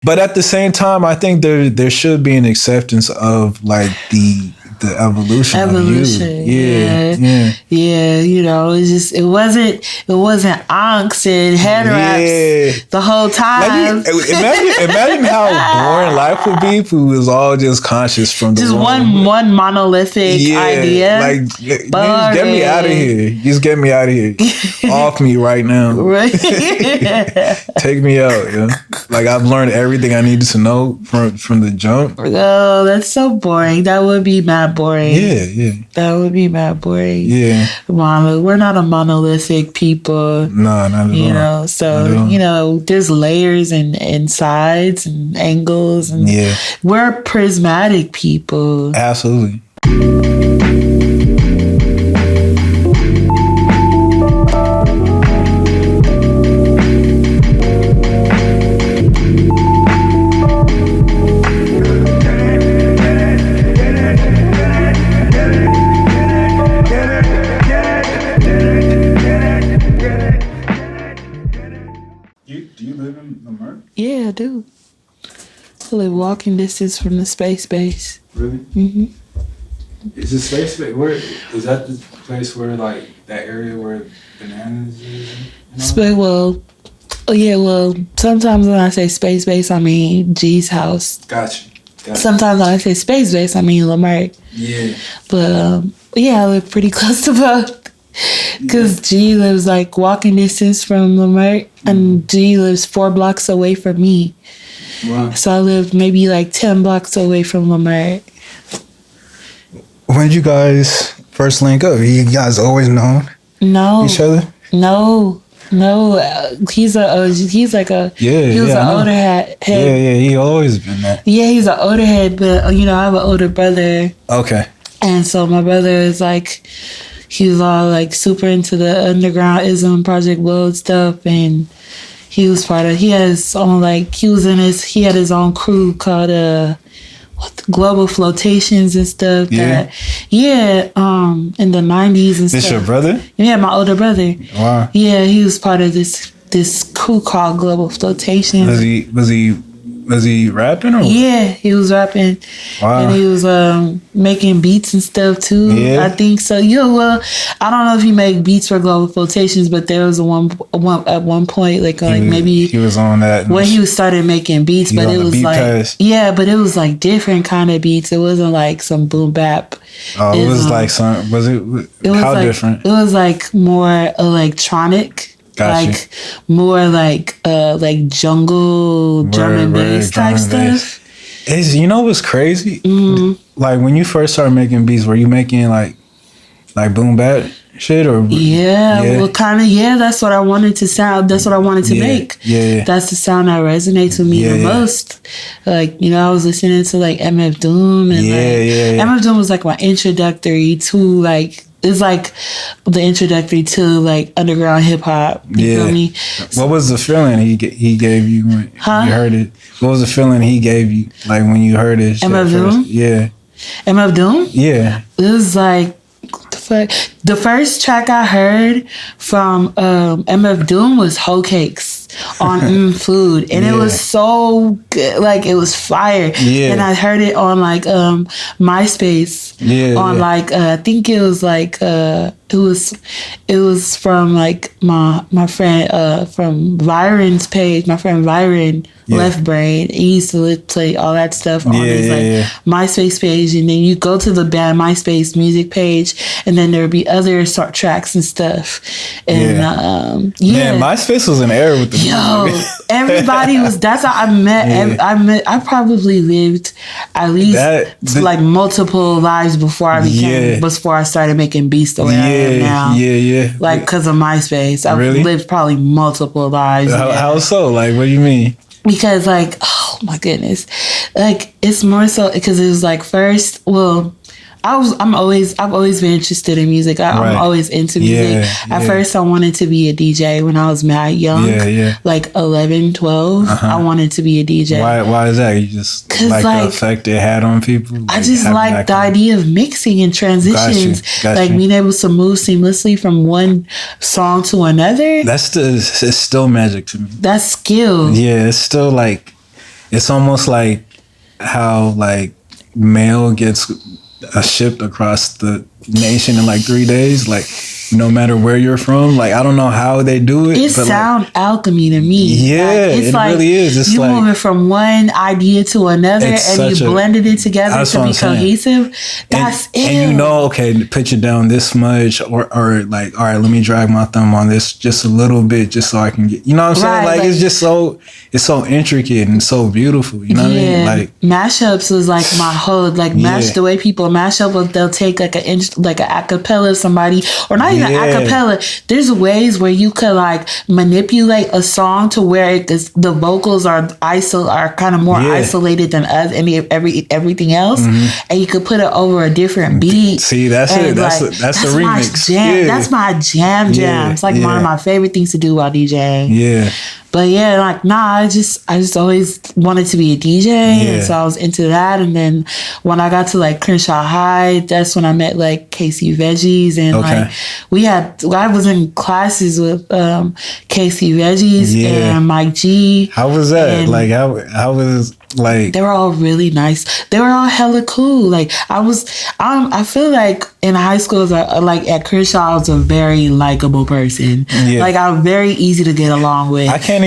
But at the same time, I think there should be an acceptance of like the evolution of you. Yeah. You know, it wasn't angst and head wraps the whole time. Like imagine how boring life would be if we was all just conscious from the one monolithic idea. Like, just get me out of here. Just get me out of here. Off me right now. Right. Take me out. Yeah. Like I've learned everything I needed to know from the jump. Oh, that's so boring. That would be mad boring. Yeah. That would be mad boring. Yeah. Mama, we're not a monolithic people. No, not at all. You know, so, you know, there's layers and sides and angles. And we're prismatic people. Absolutely. Yeah, I do. I live walking distance from the space base. Really? Mm-hmm. Is the space base, where is that the place where like that area where bananas is? Well, sometimes when I say space base, I mean G's house. Gotcha. Sometimes when I say space base, I mean leimert. Yeah. But I live pretty close to both. Because G lives like walking distance from leimert, and G lives 4 blocks away from me. Wow. So I live maybe like 10 blocks away from leimert. When did you guys first link up? You guys always known each other? No. He's an older head. Yeah, he always been that. Yeah, he's an older head, but I have an older brother. Okay. And so my brother is like, he was all like super into the underground ism Project World stuff, and he was he had his own crew called Global Flotations and stuff. Yeah. In the 90s and stuff. This your brother? Yeah, my older brother. Wow. Yeah, he was part of this crew called Global Flotations. Was he rapping or? Yeah, he was rapping. Wow. And he was making beats and stuff too. Yeah. I think so. I don't know if he made beats for Global Flotations, but there was one at one point maybe he was on that when he started making beats, but it was like but it was like different kind of beats. It wasn't like some boom bap. Oh, it was like some. How different? It was like more electronic. Gotcha. Like more like jungle drum and bass type stuff. What's crazy? Mm-hmm. Like when you first started making beats, were you making like boom bap shit or? Well, kind of. Yeah, that's what I wanted to sound. That's what I wanted to make. Yeah. That's the sound that resonates with me the most. Like I was listening to like MF Doom and MF Doom was like my introductory to like. It's like the introductory to like underground hip hop. You feel me? What was the feeling he gave you when you heard it? What was the feeling he gave you like when you heard it? MF Doom? Yeah. MF Doom? Yeah. It was like the first track I heard from MF Doom was Hoe Cakes on Food, and it was so good, like it was fire. And I heard it on like MySpace on like I think it was like it was from like my friend from Viren's page, my friend Viren. Left Brain. He used to play all that stuff on his MySpace page, and then you go to the band MySpace music page, and then there would be other tracks and stuff. And man, MySpace was an era with the music. Everybody was. That's how I met. I probably lived at least like multiple lives before I before I started making beats the way I am now. Like because of MySpace, I've lived probably multiple lives. How so? Like, what do you mean? Because like, oh my goodness, like it's more so because it was like first, I've always been interested in music. I'm always into music. At first, I wanted to be a DJ when I was mad young. Like 11, 12. I wanted to be a DJ. Why is that? You just like the effect it had on people? I just like the idea of mixing and transitions. Gotcha. Like being able to move seamlessly from one song to another. It's still magic to me. That's skill. Yeah, it's still like it's almost like how like mail gets shipped across the nation in like 3 days, like no matter where you're from. Like I don't know how they do it. It sound like, alchemy to me. Yeah, like, it's like really is. It's you like moving from one idea to another, and you blended it together to be cohesive. That's it. And you know, okay, put you down this much, or like, all right, let me drag my thumb on this just a little bit, just so I can get. You know what I'm saying? Like it's just so intricate and so beautiful. You know what I mean? Like mashups was like my whole mash the way people mash up. They'll take like a acapella of somebody, or not even acapella. There's ways where you could like manipulate a song to where the vocals are kind of more isolated than us and everything else, and you could put it over a different beat. See, that's it. That's the remix. Jam. That's my jam. It's like one of my favorite things to do while DJing. Yeah. But yeah, like I just always wanted to be a DJ, and so I was into that. And then when I got to like Crenshaw High, that's when I met like Casey Veggies, and I was in classes with Casey Veggies and Mike G. How was that? And like how was like they were all really nice. They were all hella cool. Like I feel like in high school, like at Crenshaw, I was a very likable person. Yeah. Like I'm very easy to get along with. I can't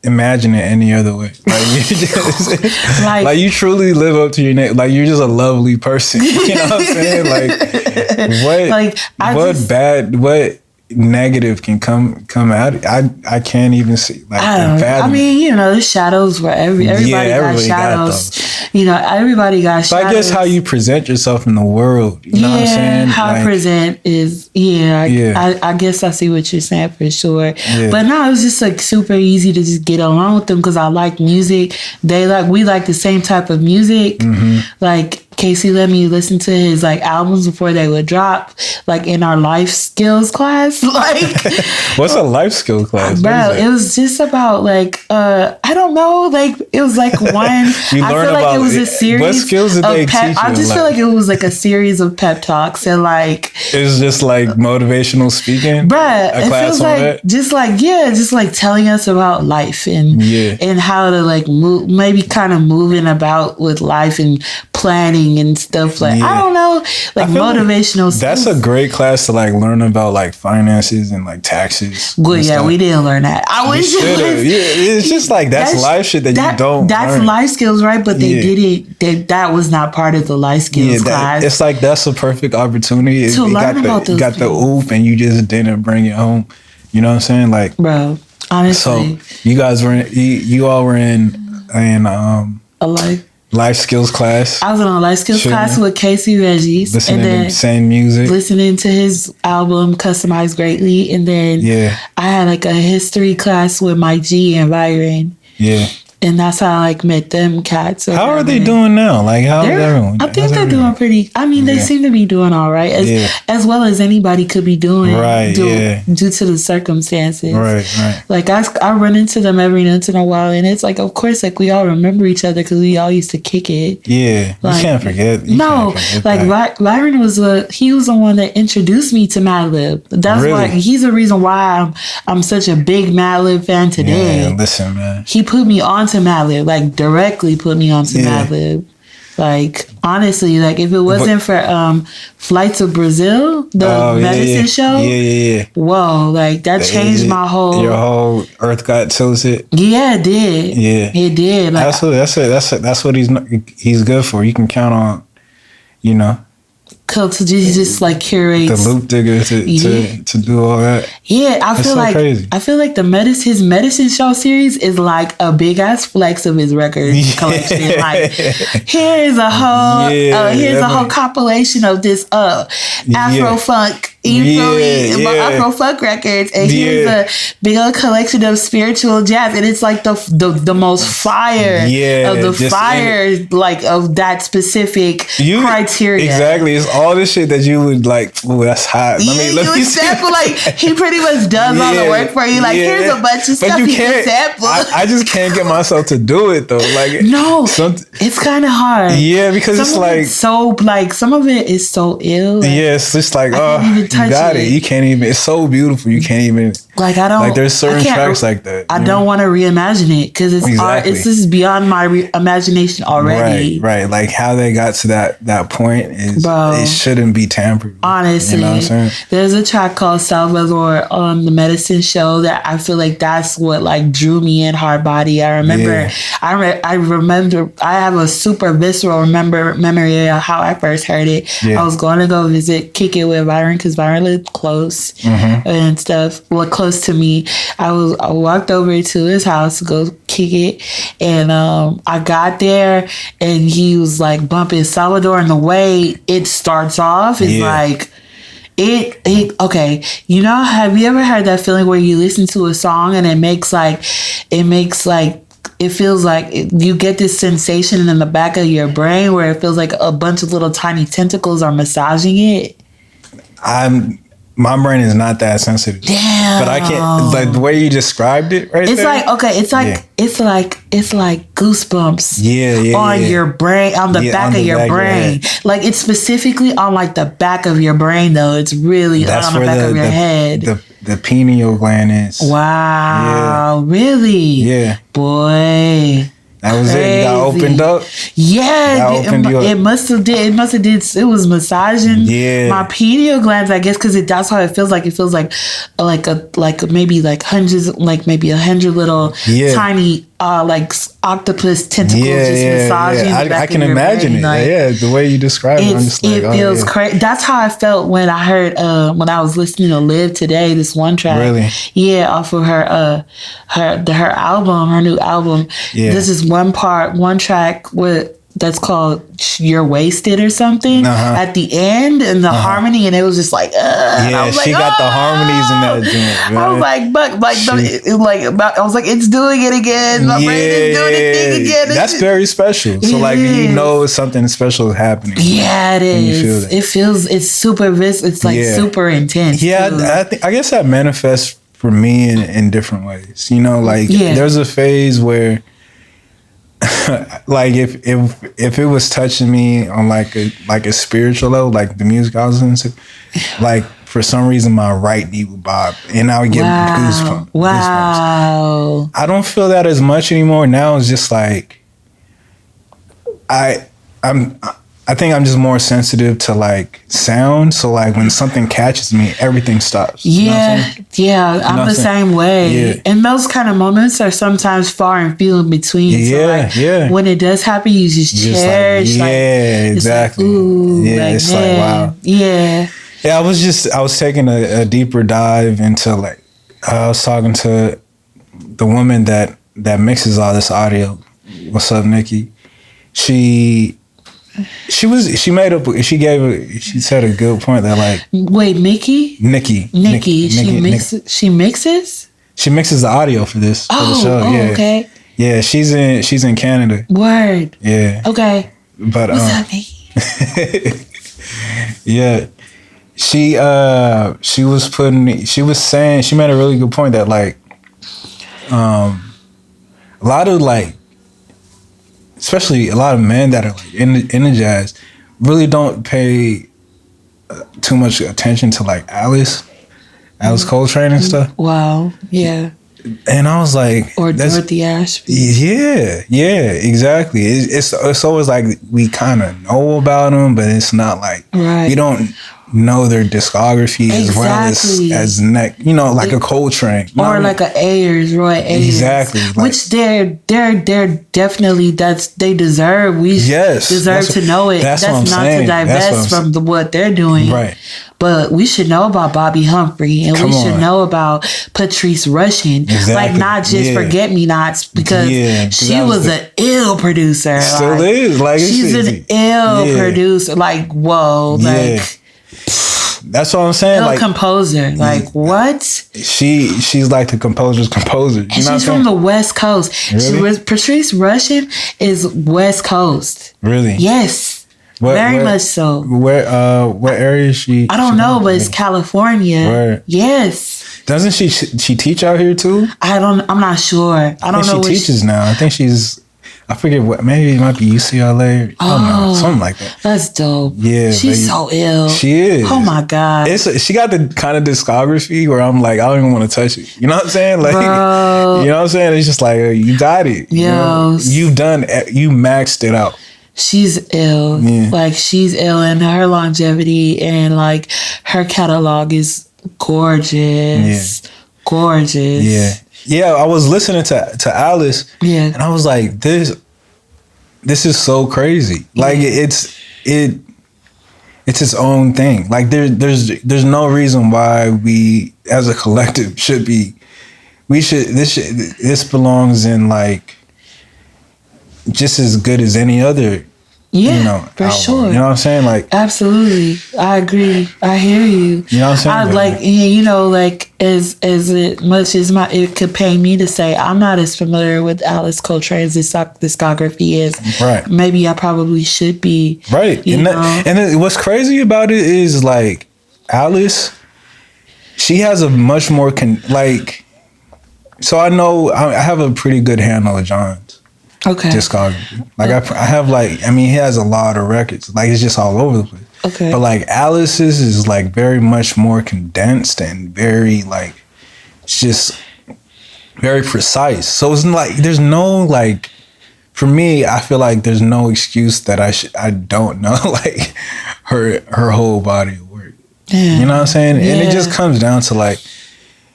imagine it any other way. Like you just like you truly live up to your name. Like you're just a lovely person. You know what I'm saying? Like what negative can come out. I can't even see. Like I mean, you know, the shadows were everybody got shadows. You know, everybody got shadows. I guess how you present yourself in the world. You know what I'm saying? How I present is I guess I see what you're saying for sure. Yeah. But no, it was just like super easy to just get along with them because I like music. We like the same type of music. Mm-hmm. Like Casey let me listen to his like albums before they would drop, like in our life skills class. Like, what's a life skill class? Bro, it was just about like I don't know, like it was like one. I feel like it was a series. What skills did they teach you? I just feel like it was like a series of pep talks and like it was just like motivational speaking. Bruh, it feels like just like telling us about life and how to like move, maybe kind of moving about with life and planning and stuff like I don't know, like motivational stuff. That's a great class to like learn about like finances and like taxes. Well, yeah, we didn't learn that. I wish it's just like that's life shit that you don't. That's learn. Life skills, right? But they didn't. That was not part of the life skills class. It's like that's a perfect opportunity to learn about those. Got the oof, and you just didn't bring it home. You know what I'm saying? Like, bro, honestly. So you guys were you all were in a life skills class. I was in a life skills class with Casey Veggies. Listening and then to same music. Listening to his album Customized Greatly. And then I had like a history class with Mike G and Byron. Yeah. And that's how I like met them cats. How are they doing now? Like how's everyone? I think they're doing pretty. I mean, they seem to be doing all right, as well as anybody could be doing, due to the circumstances. Right. Like I run into them every once in a while, and it's like, of course, like we all remember each other because we all used to kick it. Yeah, like, you can't forget. Byron was the one that introduced me to Madlib. That's why he's the reason why I'm such a big Madlib fan today. Yeah, listen, man. He put me on to Madlib, like directly put me onto Madlib. Like honestly, like if it wasn't for Flight to Brazil, the medicine show, whoa, like that changed my whole. Your whole earth got tilted. Yeah, it did. Yeah, it did. Like, that's what he's good for. You can count on, you know. To just like curate the loop digger to do all that. Yeah, I feel like his medicine show series is like a big ass flex of his record collection. Like here's a whole compilation of this Afro funk. Afro funk records, and here's a big old collection of spiritual jazz, and it's like the most fire of the fire, like of that specific criteria. Exactly, it's all this shit that you would like. Oh, that's hot. Let me sample. Like he pretty much does all the work for you. Like here's a bunch of stuff you can sample. I just can't get myself to do it though. Like no, it's kind of hard. Yeah, because it's like so like some of it is so ill. Like, yeah, it's just like I can't even touch got it. You can't even. It's so beautiful. You can't even. Like I don't. Like there's certain tracks like that. I don't want to reimagine it because it's this is beyond my imagination already. Right. Like how they got to that point is it shouldn't be tampered with. Honestly, you know what I'm saying? There's a track called Salvador on the Medicine Show that I feel like that's what like drew me in hard body. I remember. I remember. I have a super visceral memory of how I first heard it. I was going to go kick it with Byron because Byron lived close and stuff. Well, close to me. I walked over to his house to go kick it, and I got there, and he was like bumping Salvador, and the way it starts off is like. Okay, you know, have you ever had that feeling where you listen to a song and it feels like you get this sensation in the back of your brain where it feels like a bunch of little tiny tentacles are massaging it? My brain is not that sensitive. Damn. But I can't, like the way you described it right it's there. Like, okay, it's like goosebumps on your brain, on the back of your brain. Like it's specifically on like the back of your brain though. It's really on the back of your head. The pineal gland is. Wow. Yeah. Really? Yeah. Boy. That was it. You got opened up. Yeah, it must have did. It was massaging my pineal glands, I guess, because that's how it feels like. It feels like maybe like hundreds, like maybe 100 little tiny like octopus tentacles just massaging. I can imagine it. Like, the way you describe it, I'm just like, it feels crazy. That's how I felt when I heard when I was listening to Live Today, this one track. Really? Yeah, off of her album, her new album. Yeah. This is one track that's called You're Wasted or something at the end, and the harmony, and it was just like she got the harmonies in that joint. I was I was like, it's doing it again. My brain is doing the thing again. That's very special. So like you know something special is happening. Yeah, it is. It feels it's super it's like super intense. Yeah, I guess that manifests for me in different ways. You know, like there's a phase where like if it was touching me on like a spiritual level, like the music I was into, like for some reason my right knee would bob and I would get goosebumps. Wow. I don't feel that as much anymore. Now it's just like I think I'm just more sensitive to like sound. So like when something catches me, everything stops. I'm the same way. Yeah. And those kind of moments are sometimes far and few in between. When it does happen, you just cherish. Exactly. It's like wow. Yeah. Yeah, I was taking a deeper dive into like I was talking to the woman that mixes all this audio. What's up, Nikki? She said a good point that like wait, Nikki, she mixes the audio for the show. Okay. Yeah, she's in Canada. Word. Yeah. Okay. But what's up, Nikki? Yeah. She was saying, she made a really good point that like a lot of like, especially a lot of men that are like in the jazz really don't pay too much attention to like Alice Coltrane and stuff. Wow. Yeah. And I was like, or Dorothy Ashby. Yeah, exactly. It's always like we kind of know about them, but it's not like you don't know their discography as well as like a Coltrane or like a Roy Ayers. Exactly, like, which they're definitely they deserve. We deserve to know it. That's not saying. To divest from what they're doing, right? But we should know about Bobby Humphrey, and we should know about Patrice Rushen. Like not just Forget Me Nots, because she was an ill producer. Still like, is. Like she's an ill producer. Like whoa, like. That's what I'm saying. Like composer, like what? She's like the composer's composer. And she's from the West Coast. Really? Patrice Rushen is West Coast. Really? Yes. Very much so. What area is she? I don't know, but it's California. Where? Yes. Doesn't she teach out here too? I'm not sure. I don't know. She teaches now. I think she's I forget what, maybe it might be UCLA or I don't know, something like that. That's dope. Yeah. She's so ill. She is. Oh my God. She got the kind of discography where I'm like, I don't even want to touch it. You know what I'm saying? Like, Bro. You know what I'm saying? It's just like, you got it. Yo. You maxed it out. She's ill. Yeah. Like, she's ill, and her longevity and like her catalog is gorgeous. Yeah. Gorgeous. Yeah. Yeah, I was listening to Alice, and I was like, "This is so crazy! Like it's its own thing. Like there's no reason why we as a collective should be. This belongs in like just as good as any other. Yeah, for album. sure. You know what I'm saying? Like, absolutely, I agree. I hear you. You know what I'm saying? Like as much as it could pain me to say, I'm not as familiar with Alice Coltrane's discography as right. Maybe I probably should be. Right, and what's crazy about it is like Alice, she has a much more So I know I have a pretty good handle of John's. Okay. Discography. Like I have he has a lot of records. Like it's just all over the place. Okay. But like Alice's is like very much more condensed and very like it's just very precise. So it's like there's no like for me, I feel like there's no excuse that I don't know like her whole body of work. Yeah. You know what I'm saying? Yeah. And it just comes down to like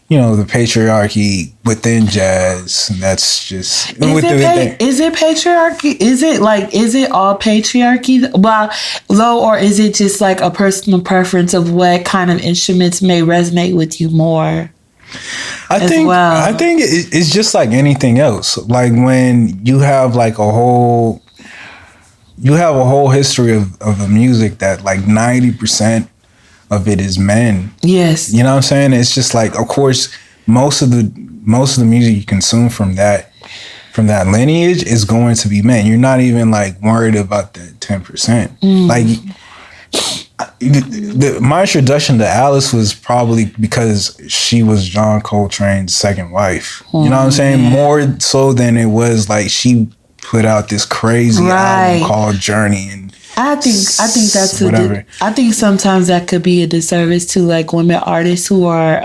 the patriarchy within jazz. That's just is it patriarchy? Is it all patriarchy? Or is it just like a personal preference of what kind of instruments may resonate with you more? I think it's just like anything else. Like when you have like a whole history of the music that like 90% of it is men. Yes. You know what I'm saying? It's just like, of course, most of the music you consume from that lineage is going to be men. You're not even like worried about that 10%. Like my introduction to Alice was probably because she was John Coltrane's second wife. You know what I'm saying? More so than it was like she put out this crazy album called Journey and I think that's I think sometimes that could be a disservice to like women artists who are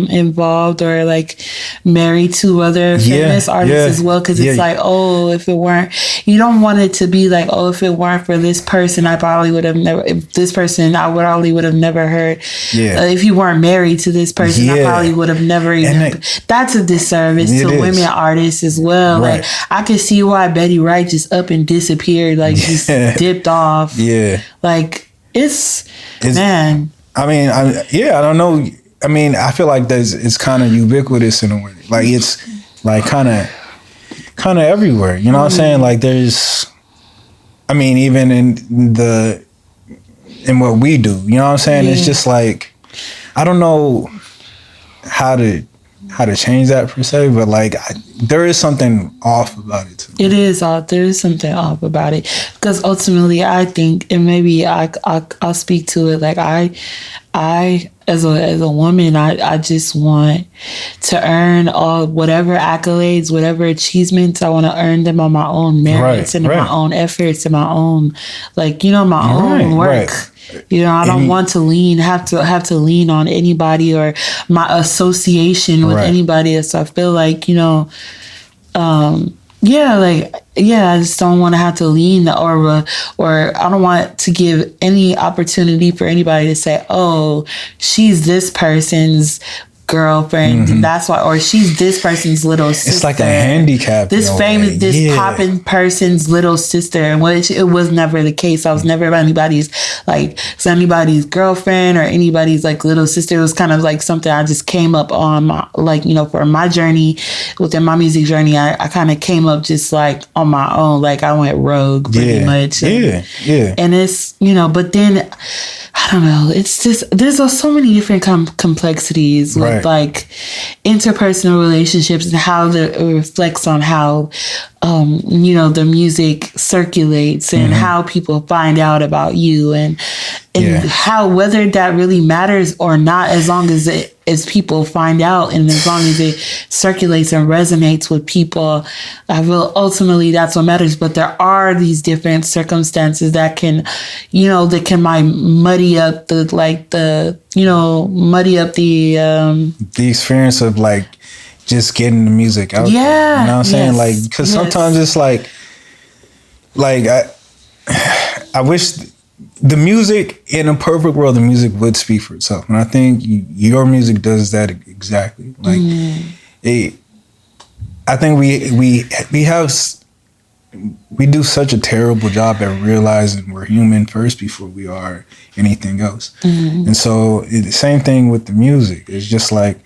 involved or like married to other famous artists as well, because it's like, oh, if it weren't, you don't want it to be like, oh, if it weren't for this person, I probably would have never. If this person, I probably would have never heard. Yeah. If you weren't married to this person, I probably would have never even. That's a disservice to women artists as well. Right. Like I can see why Betty Wright just up and disappeared, like just dipped off. Yeah, like it's man. I mean, I don't know. I mean, I feel like it's kind of ubiquitous in a way. Like it's like kind of everywhere. You know what I'm saying? Like there's, I mean, even in what we do. You know what I'm saying? It's just like I don't know how to change that per se, but like there is something off about it too. It is off. There is something off about it because ultimately I think, and maybe I'll speak to it. Like I as a woman, I just want to earn all whatever accolades, whatever achievements. I want to earn them on my own merits and my own efforts and my own my own work. Right. You know, I don't want to have to lean on anybody or my association with anybody else. So I feel like, I just don't want to have to lean or I don't want to give any opportunity for anybody to say, oh, she's this person's girlfriend, and that's why, or she's this person's little sister. It's like a handicap. This poppin' person's little sister, and which it was never the case. I was never anybody's girlfriend or anybody's like little sister. It was kind of like something I just came up on my for my journey within my music journey. I kind of came up just like on my own. Like I went rogue pretty much. And it's but then I don't know. It's just there's so many different complexities with like interpersonal relationships and how it reflects on how the music circulates and how people find out about you and how whether that really matters or not, as long as it as people find out, and as long as it circulates and resonates with people, I feel ultimately that's what matters. But there are these different circumstances that can, that can muddy up the experience of like just getting the music out there. You know what I'm saying? Like, because sometimes it's like I wish the music, in a perfect world, the music would speak for itself. And I think your music does that exactly. Like, I think we do such a terrible job at realizing we're human first before we are anything else. And so the same thing with the music. It's just like,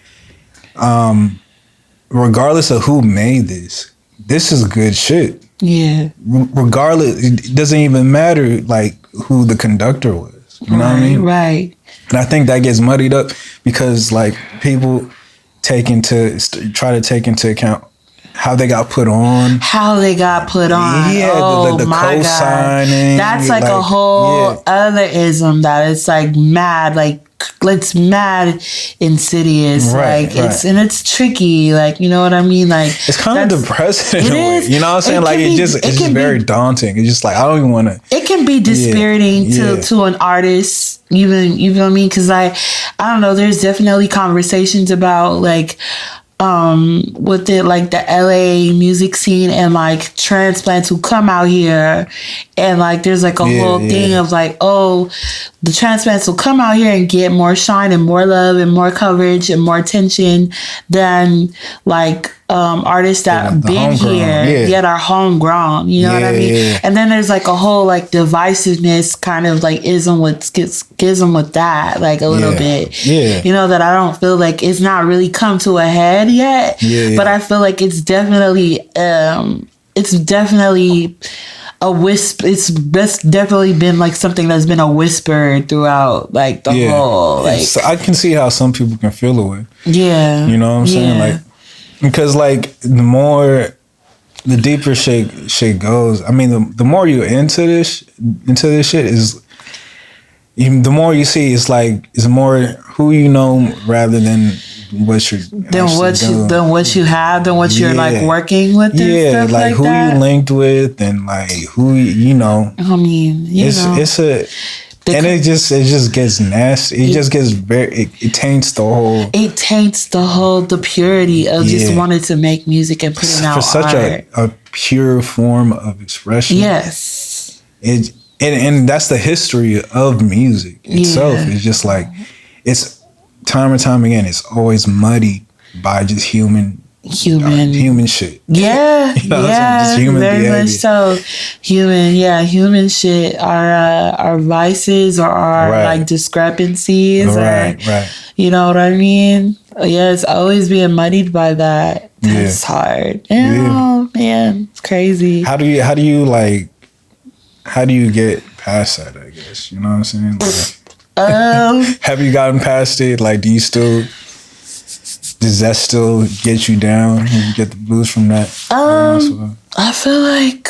regardless of who made this is good shit. Yeah. Regardless, it doesn't even matter like who the conductor was. You know what I mean? Right. And I think that gets muddied up because like people try to take into account how they got put on. Yeah, the co-signing. That's like a whole other ism that it's like mad, like it's mad insidious, it's tricky, like, you know what I mean, like it's kind of depressing in a way, you know what I'm saying, like it's just very daunting. It's just like I don't even want to. It can be dispiriting to an artist, even, you know what I mean, because I don't know, there's definitely conversations about like with it, like the LA music scene and like transplants who come out here, and like there's like a whole thing of like, oh, the transplants will come out here and get more shine and more love and more coverage and more attention than like artists that been here yet are homegrown, you know what I mean? And then there's like a whole like divisiveness kind of like schism with that, like a little bit, you know, that I don't feel like it's not really come to a head yet, but I feel like it's definitely a whisper. It's definitely been like something that's been a whisper throughout like the whole, like, so I can see how some people can feel away. You know what I'm saying? Like, because like the deeper shit goes, I mean, the more you're into this shit is, the more you see, it's like, it's more who you know rather than what you're than what you have, than what you're like working with. And stuff like who that. You linked with, and like who you know. I mean, it just gets nasty. It just gets it taints the whole. It taints the purity of just wanting to make music and putting out for such art. a pure form of expression. Yes. And that's the history of music itself. It's just like, it's time and time again, it's always muddied by just human shit. Yeah. You know, just human very behavior. much so. Human shit. Our vices or our like discrepancies. Right. You know what I mean? Yeah, it's always being muddied by that. That's hard. Oh man, it's crazy. How do you get past that, I guess? You know what I'm saying? Like, have you gotten past it? Like, does that still get you down? You get the blues from that? I feel like,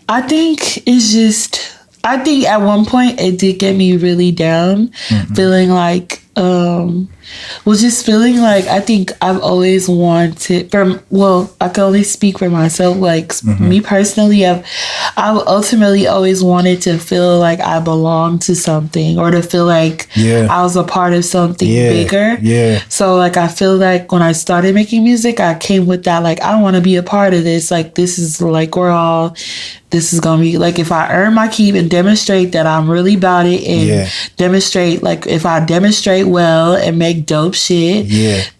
I think it's just, I think at one point it did get me really down, feeling like, feeling like I think I've always wanted, I can only speak for myself, like me personally, I've ultimately always wanted to feel like I belong to something, or to feel like I was a part of something bigger. So like I feel like when I started making music, I came with that, like I want to be a part of this, like this is like this is gonna be like, if I earn my keep and demonstrate that I'm really about it, and demonstrate, like if I demonstrate well and make dope shit,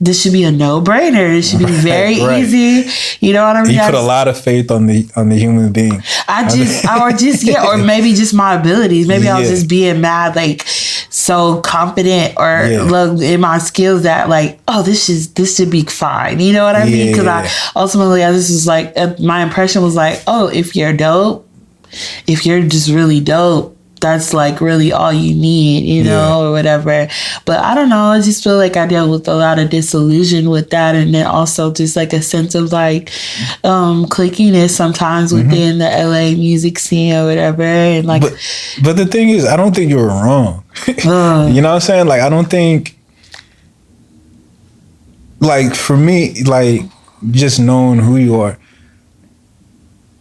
this should be a no-brainer. It should be very easy. You know what I mean? You put a lot of faith on the human being. Or maybe just my abilities. Maybe I was just being mad, like so confident or in my skills that like, oh, this should be fine. You know what I mean? Because I ultimately, this was like, my impression was like, oh, if you're dope, if you're just really dope, that's like really all you need, you know, or whatever. But I don't know. I just feel like I dealt with a lot of disillusion with that. And then also just like a sense of like clickiness sometimes within the LA music scene or whatever. And like, but the thing is, I don't think you were wrong. You know what I'm saying? Like, I don't think, like, for me, like, just knowing who you are,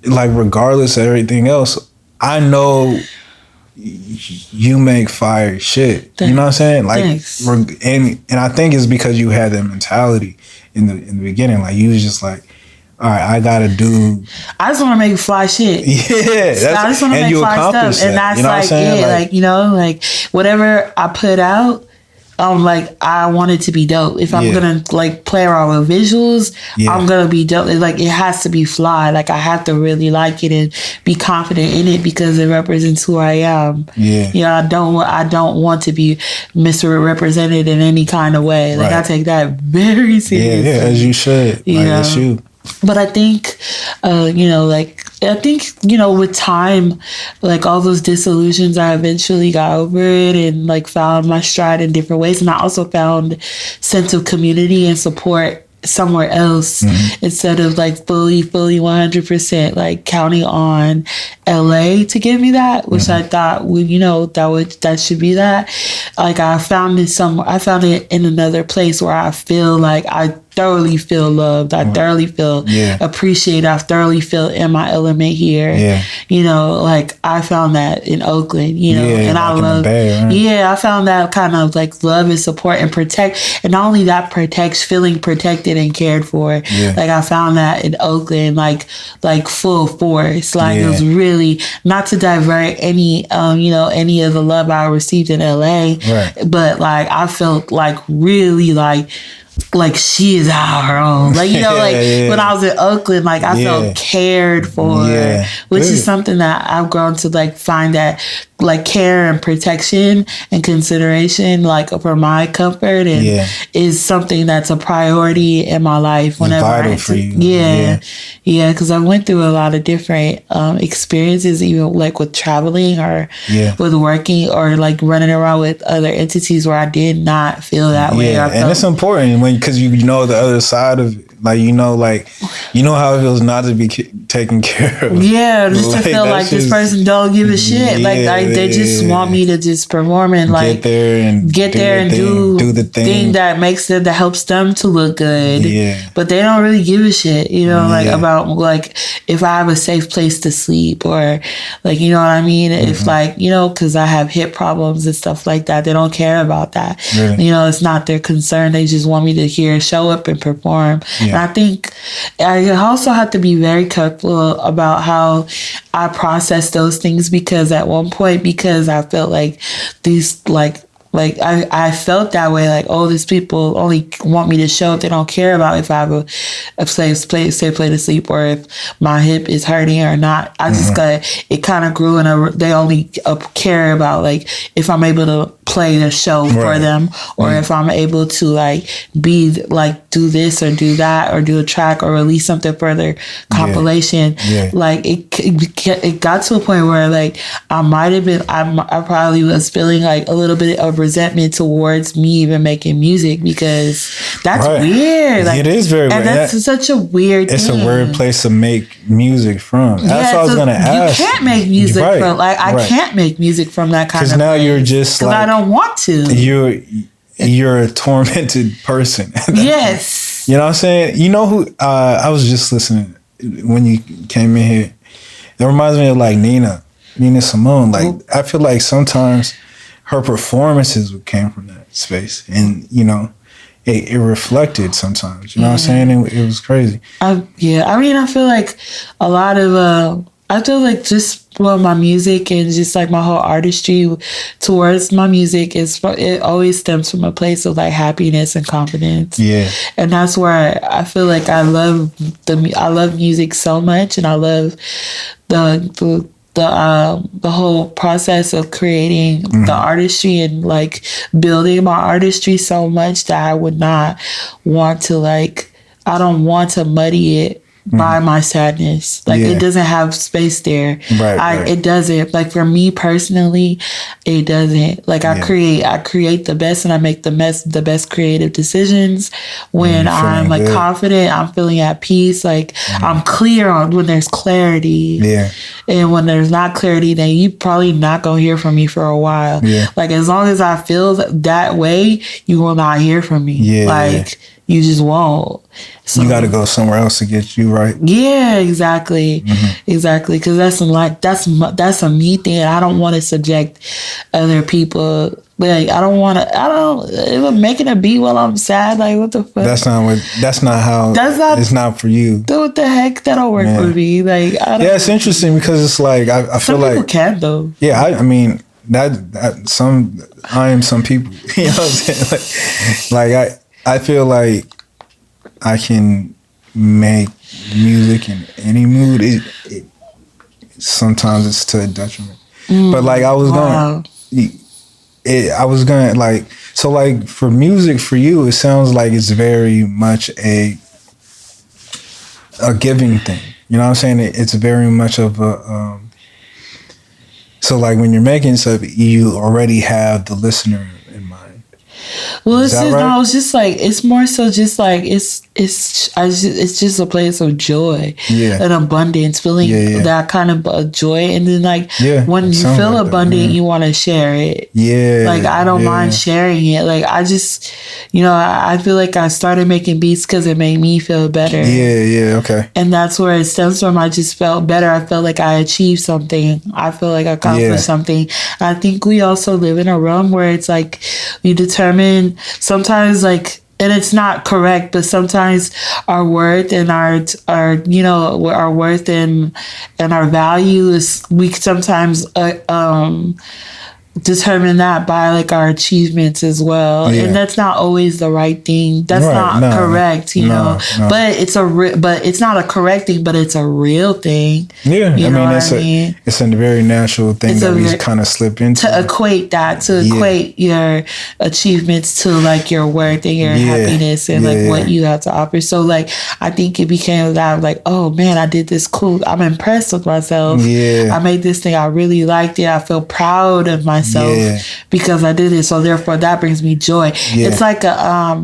like, regardless of everything else, I know you make fire shit. Thanks. You know what I'm saying? Like, and I think it's because you had that mentality in the beginning. Like, you was just like, all right, I gotta do. I just want to make fly shit. Yeah, I just want to make fly stuff, and that's, you know, like, like, you know, like whatever I put out. Like, I want it to be dope. If I'm gonna like play around with visuals, I'm gonna be dope. Like, it has to be fly. Like, I have to really like it and be confident in it because it represents who I am. Yeah, you know, I don't want to be misrepresented in any kind of way. Like, I take that very seriously. Yeah, as you should. You know? That's you. But I think, you know, like, I think, you know, with time, like, all those disillusions, I eventually got over it and, like, found my stride in different ways. And I also found sense of community and support somewhere else instead of, like, fully 100%, like, counting on LA to give me that, which I thought would, you know, that should be that. Like, I found it in another place where I feel like I thoroughly feel loved. I thoroughly feel appreciated. I thoroughly feel in my element here. Yeah. You know, like, I found that in Oakland, you know, and I love, I found that kind of like love and support and protect. And not only that, feeling protected and cared for. Yeah. Like, I found that in Oakland, like full force. Like, it was really not to divert any, you know, any of the love I received in LA, but like, I felt like really like she is out her own. Like, you know, like when I was in Oakland, like, I felt cared for, which is something that I've grown to like find that like care and protection and consideration, like, for my comfort, and is something that's a priority in my life whenever I for you. Because I went through a lot of different experiences, even like with traveling or with working or like running around with other entities where I did not feel that way. And it's important because you know the other side of it. Like, you know how it feels not to be taken care of. Yeah, just like, to feel like this person don't give a shit. Like they just want me to just perform and like get there and do the thing that makes them, that helps them to look good. Yeah. But they don't really give a shit, you know, like about like if I have a safe place to sleep or like, you know what I mean? If like, you know, because I have hip problems and stuff like that, they don't care about that. Really? You know, it's not their concern. They just want me to show up and perform. And I think I also have to be very careful about how I process those things, because at one point, because I felt like these like I felt that way, like, oh, these people only want me to show up. They don't care about if I have a safe place to sleep or if my hip is hurting or not. I just it kind of grew, and they only care about like if I'm able to play the show for them, or if I'm able to like be like do this or do that or do a track or release something for their compilation. Like it got to a point where like I might have been, I probably was feeling like a little bit of resentment towards me even making music, because that's weird. Like, it is very weird. And that's such a weird thing. It's a weird place to make music from. That's what I was going to ask. You can't make music from, like, I can't make music from that kind of place. Because now you're just like, I don't want to. You're a tormented person. Yes. You know what I'm saying? You know who, I was just listening when you came in here. It reminds me of like Nina Simone. Like, I feel like sometimes her performances came from that space, and you know, it reflected sometimes. You know what I'm saying? It was crazy. I mean, I feel like a lot of I feel like just my music and just like my whole artistry towards my music it always stems from a place of like happiness and confidence. Yeah, and that's where I feel like I love music so much, and I love the whole process of creating the artistry and like building my artistry so much that I would not want to I don't want to muddy it by my sadness. Like it doesn't have space there. Right. It doesn't. Like for me personally, it doesn't. Like I create the best, and I make the best creative decisions when I'm like confident. I'm feeling at peace. Like I'm clear on when there's clarity. Yeah. And when there's not clarity, then you probably not gonna hear from me for a while. Yeah. Like as long as I feel that way, you will not hear from me. Yeah. Like you just won't. So, you got to go somewhere else to get you right. Yeah, exactly, exactly. Because that's a me thing. And I don't want to subject other people. Like if I'm making a beat while I'm sad, like what the fuck? That's not how. It's not for you. What the heck? That don't work for me. Like I don't. Yeah, it's interesting because it's like I feel like some people can though. Yeah, I mean I am some people. You know what I'm saying? Like I feel like I can make music in any mood. Sometimes it's to a detriment. But like I was going like, so like for music for you, it sounds like it's very much a giving thing. You know what I'm saying? It's very much of a, so like when you're making stuff, you already have the listener in mind. Well, it's just, right? No, it's just like, it's more so just like, it's just a place of joy and abundance, feeling that kind of joy. And then like, when you feel like abundant, you want to share it. Yeah. Like, I don't mind sharing it. Like, I just, I feel like I started making beats because it made me feel better. Yeah. Okay. And that's where it stems from. I just felt better. I felt like I achieved something. I feel like I accomplished something. I think we also live in a realm where it's like, we determine sometimes like, and it's not correct, but sometimes our worth and our worth and our value is, we sometimes determine that by like our achievements as well, and that's not always the right thing. That's not correct, no. But it's but it's not a correct thing, but it's a real thing. Yeah, I mean, it's a very natural thing that we kind of slip into. To equate your achievements to like your worth and your happiness and like what you have to offer. So like, I think it became that like, oh man, I did this cool. I'm impressed with myself. Yeah, I made this thing. I really liked it. I feel proud of myself. Because I did it, so therefore that brings me joy. It's like a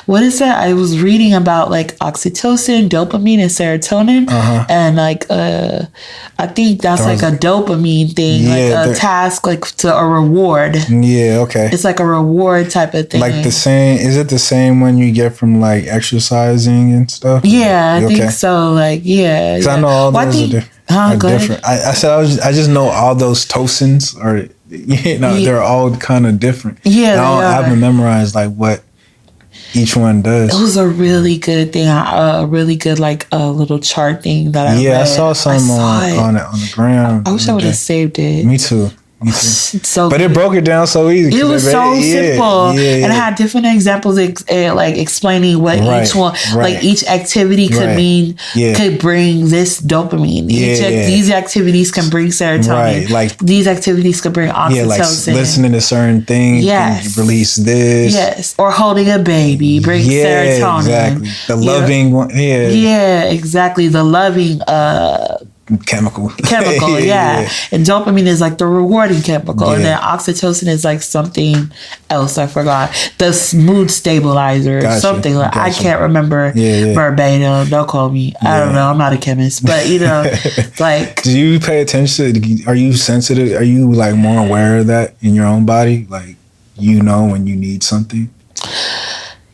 what is that? I was reading about like oxytocin, dopamine, and serotonin, and like I think that's like a dopamine thing, like a task, like to a reward. Yeah, okay. It's like a reward type of thing. Like the same? Is it the same when you get from like exercising and stuff? Yeah, I think so. Like because I know all those are different. I just know all those tocins are. They're all kind of different. Yeah, I haven't memorized like what each one does. It was a really good thing, a really good like a little chart thing that I read. I saw some on the gram. I wish I would have saved it. Me too. So but it broke it down so easy. It was so simple, and it had different examples, like explaining what each one, like each activity could mean, could bring this dopamine. These activities can bring serotonin. Like these activities could bring oxytocin. Like listening to certain things. Yes, release this. Yes, or holding a baby brings serotonin. Exactly. The loving one. Yeah, exactly. The loving. Chemical, and dopamine is like the rewarding chemical, and then oxytocin is like something else. I forgot, the mood stabilizer, something like I can't remember verbatim. Don't call me. I don't know. I'm not a chemist, but like. Do you pay attention? Are you sensitive? Are you like more aware of that in your own body? Like when you need something.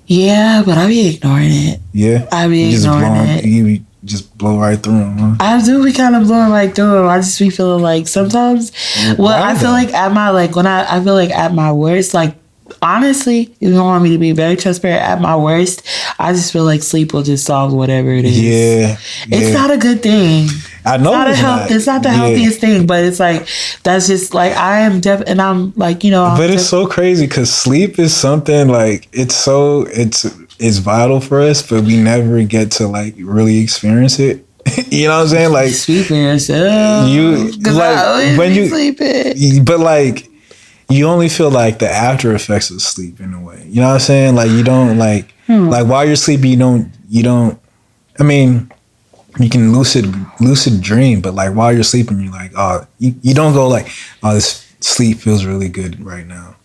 Yeah, but I be ignoring it. Yeah, I be ignoring it. Just blow right through them, huh? I do be kind of blowing right through them. I just be feeling like sometimes, I feel like at my, like when I feel like at my worst, like honestly, if you don't want me to be very transparent, at my worst, I just feel like sleep will just solve whatever it is. Yeah. It's not a good thing. I know it's not the healthiest thing, but it's like, that's just like, I am and I'm like, But it's so crazy because sleep is something like, it's vital for us, but we never get to like really experience it. You know what I'm saying? Like sleep for yourself. When you sleeping, but like you only feel like the after effects of sleep in a way. You know what I'm saying? Like you don't like while you're sleeping, you don't. I mean, you can lucid dream, but like while you're sleeping, you're like, oh, you don't go like, oh, this sleep feels really good right now.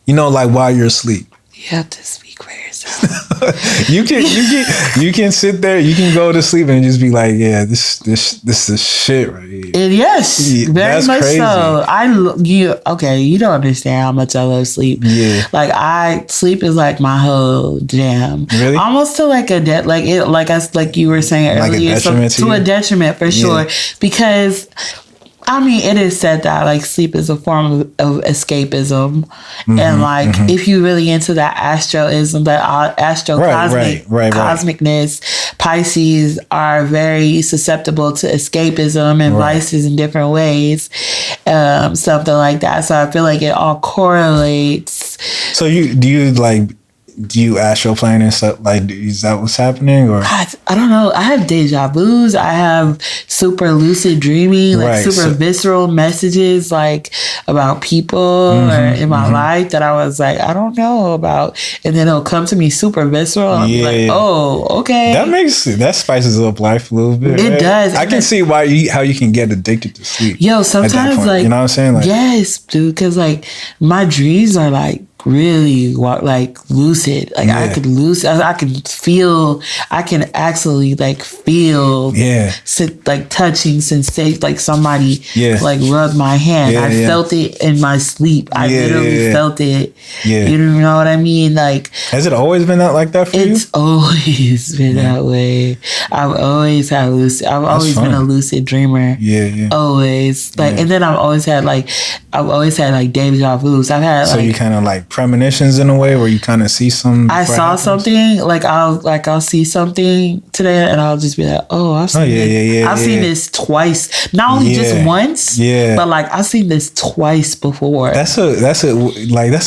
You know, like while you're asleep. You have to speak for yourself. you can sit there, you can go to sleep and just be like, yeah, this is shit right here. Yes, very much crazy. So. You don't understand how much I love sleep. Yeah, like sleep is like my whole jam. Really, almost to like a like you were saying earlier, to a detriment for sure, because. I mean, it is said that like sleep is a form of escapism, and like if you really into that astroism, that cosmicness, Pisces are very susceptible to escapism and vices in different ways, something like that. So I feel like it all correlates. So do you astral plane and stuff? Like, is that what's happening? Or I don't know. I have deja vus. I have super lucid dreaming, like super visceral messages, like about people or in my life that I was like, I don't know about, and then it'll come to me super visceral. And I'll be like, oh, okay. That spices up life a little bit. It does. I can see how you can get addicted to sleep. Yo, sometimes like, you know what I'm saying? Like, yes, dude, because like my dreams are like really like lucid. Like I could I can actually like feel like touching sensation, like somebody like rubbed my hand. I felt it in my sleep. I literally felt it. You know what I mean? Like, has it always been like that for you? It's always been that way. I've always been a lucid dreamer. Always. Like, and then I've always had like deja vus. I've had so you kind of like premonitions in a way where you kind of see some. I saw something like I'll see something today and I'll just be like, oh, I've seen this twice. Not only just once, but like I've seen this twice before. That's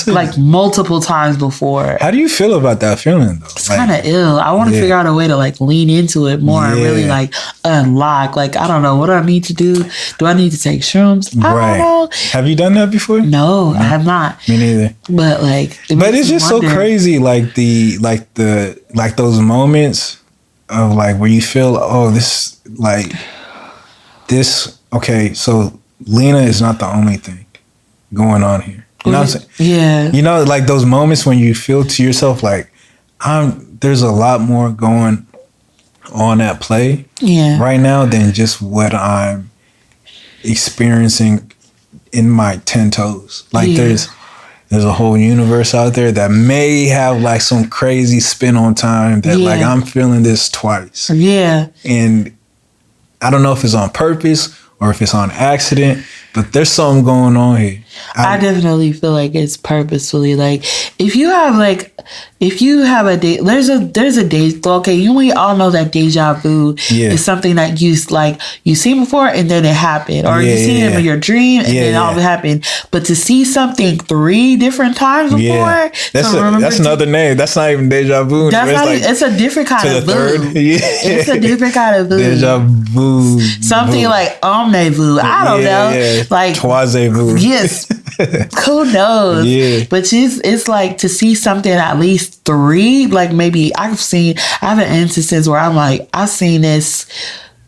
like multiple times before. How do you feel about that feeling though? It's kind of ill. I want to figure out a way to like lean into it more and really like unlock. Like, I don't know, what do I need to do? Do I need to take shrooms? I don't know. Have you done that before? No, I have not. Me neither. But like, but it's just so crazy, like those moments of like where you feel, oh, okay, so Lena is not the only thing going on here. You know what I'm saying? Yeah. You know, like those moments when you feel to yourself like, there's a lot more going on at play right now than just what I'm experiencing in my 10 toes. Like there's a whole universe out there that may have like some crazy spin on time that like I'm feeling this twice. Yeah. And I don't know if it's on purpose or if it's on accident, but there's something going on here. I definitely feel like it's purposefully. Like if you have a day, there's a day. Okay, we all know that deja vu is something that you seen before and then it happened, or you see it in your dream and then all of it happened. But to see something 3 different times before, that's another name. That's not even deja vu. It's a different kind of vu. It's a different kind of vu. Deja vu. Something like omne vu. I don't know. Like troisième vu. Yes. Who knows? Yeah. But it's like to see something at least 3, like maybe I have an instance where I'm like, I've seen this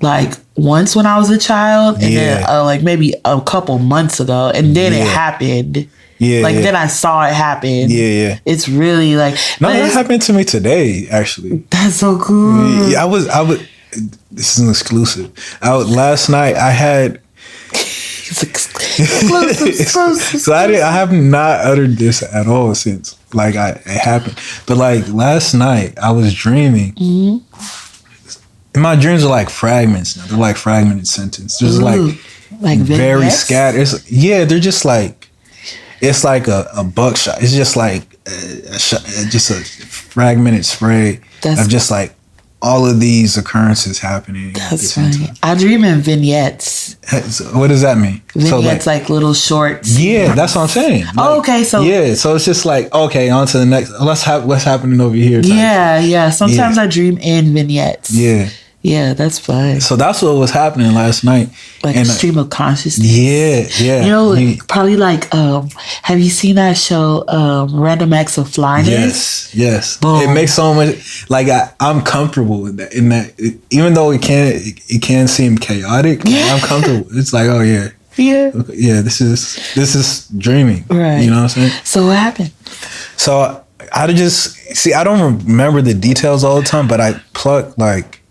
like once when I was a child and then like maybe a couple months ago and then it happened. Then I saw it happen. It's really like, no, that happened to me today actually. That's so cool. I was this is an exclusive. Last night I had so I have not uttered this at all since like it happened. But like last night I was dreaming. And my dreams are like fragments now. They're like fragmented sentences. There's like very scattered. They're just like, it's like a buckshot. It's just like just a fragmented spray of just like all of these occurrences happening. That's funny. I dream in vignettes. What does that mean? Vignettes, so like little shorts. Yeah, that's what I'm saying. Like, okay, so so it's just like, okay, on to the next. What's happening over here? Yeah. Sometimes I dream in vignettes. Yeah. Yeah, that's fun. So that's what was happening last night. Like and, stream of consciousness. Yeah. You know, probably like, have you seen that show, Random Acts of Flyness? Yes. Boom. It makes so much, like, I'm comfortable with that. In that, even though it can seem chaotic, I'm comfortable. It's like, oh yeah. Yeah, this is dreaming. Right. You know what I'm saying? So what happened? So I don't remember the details all the time, but I plucked like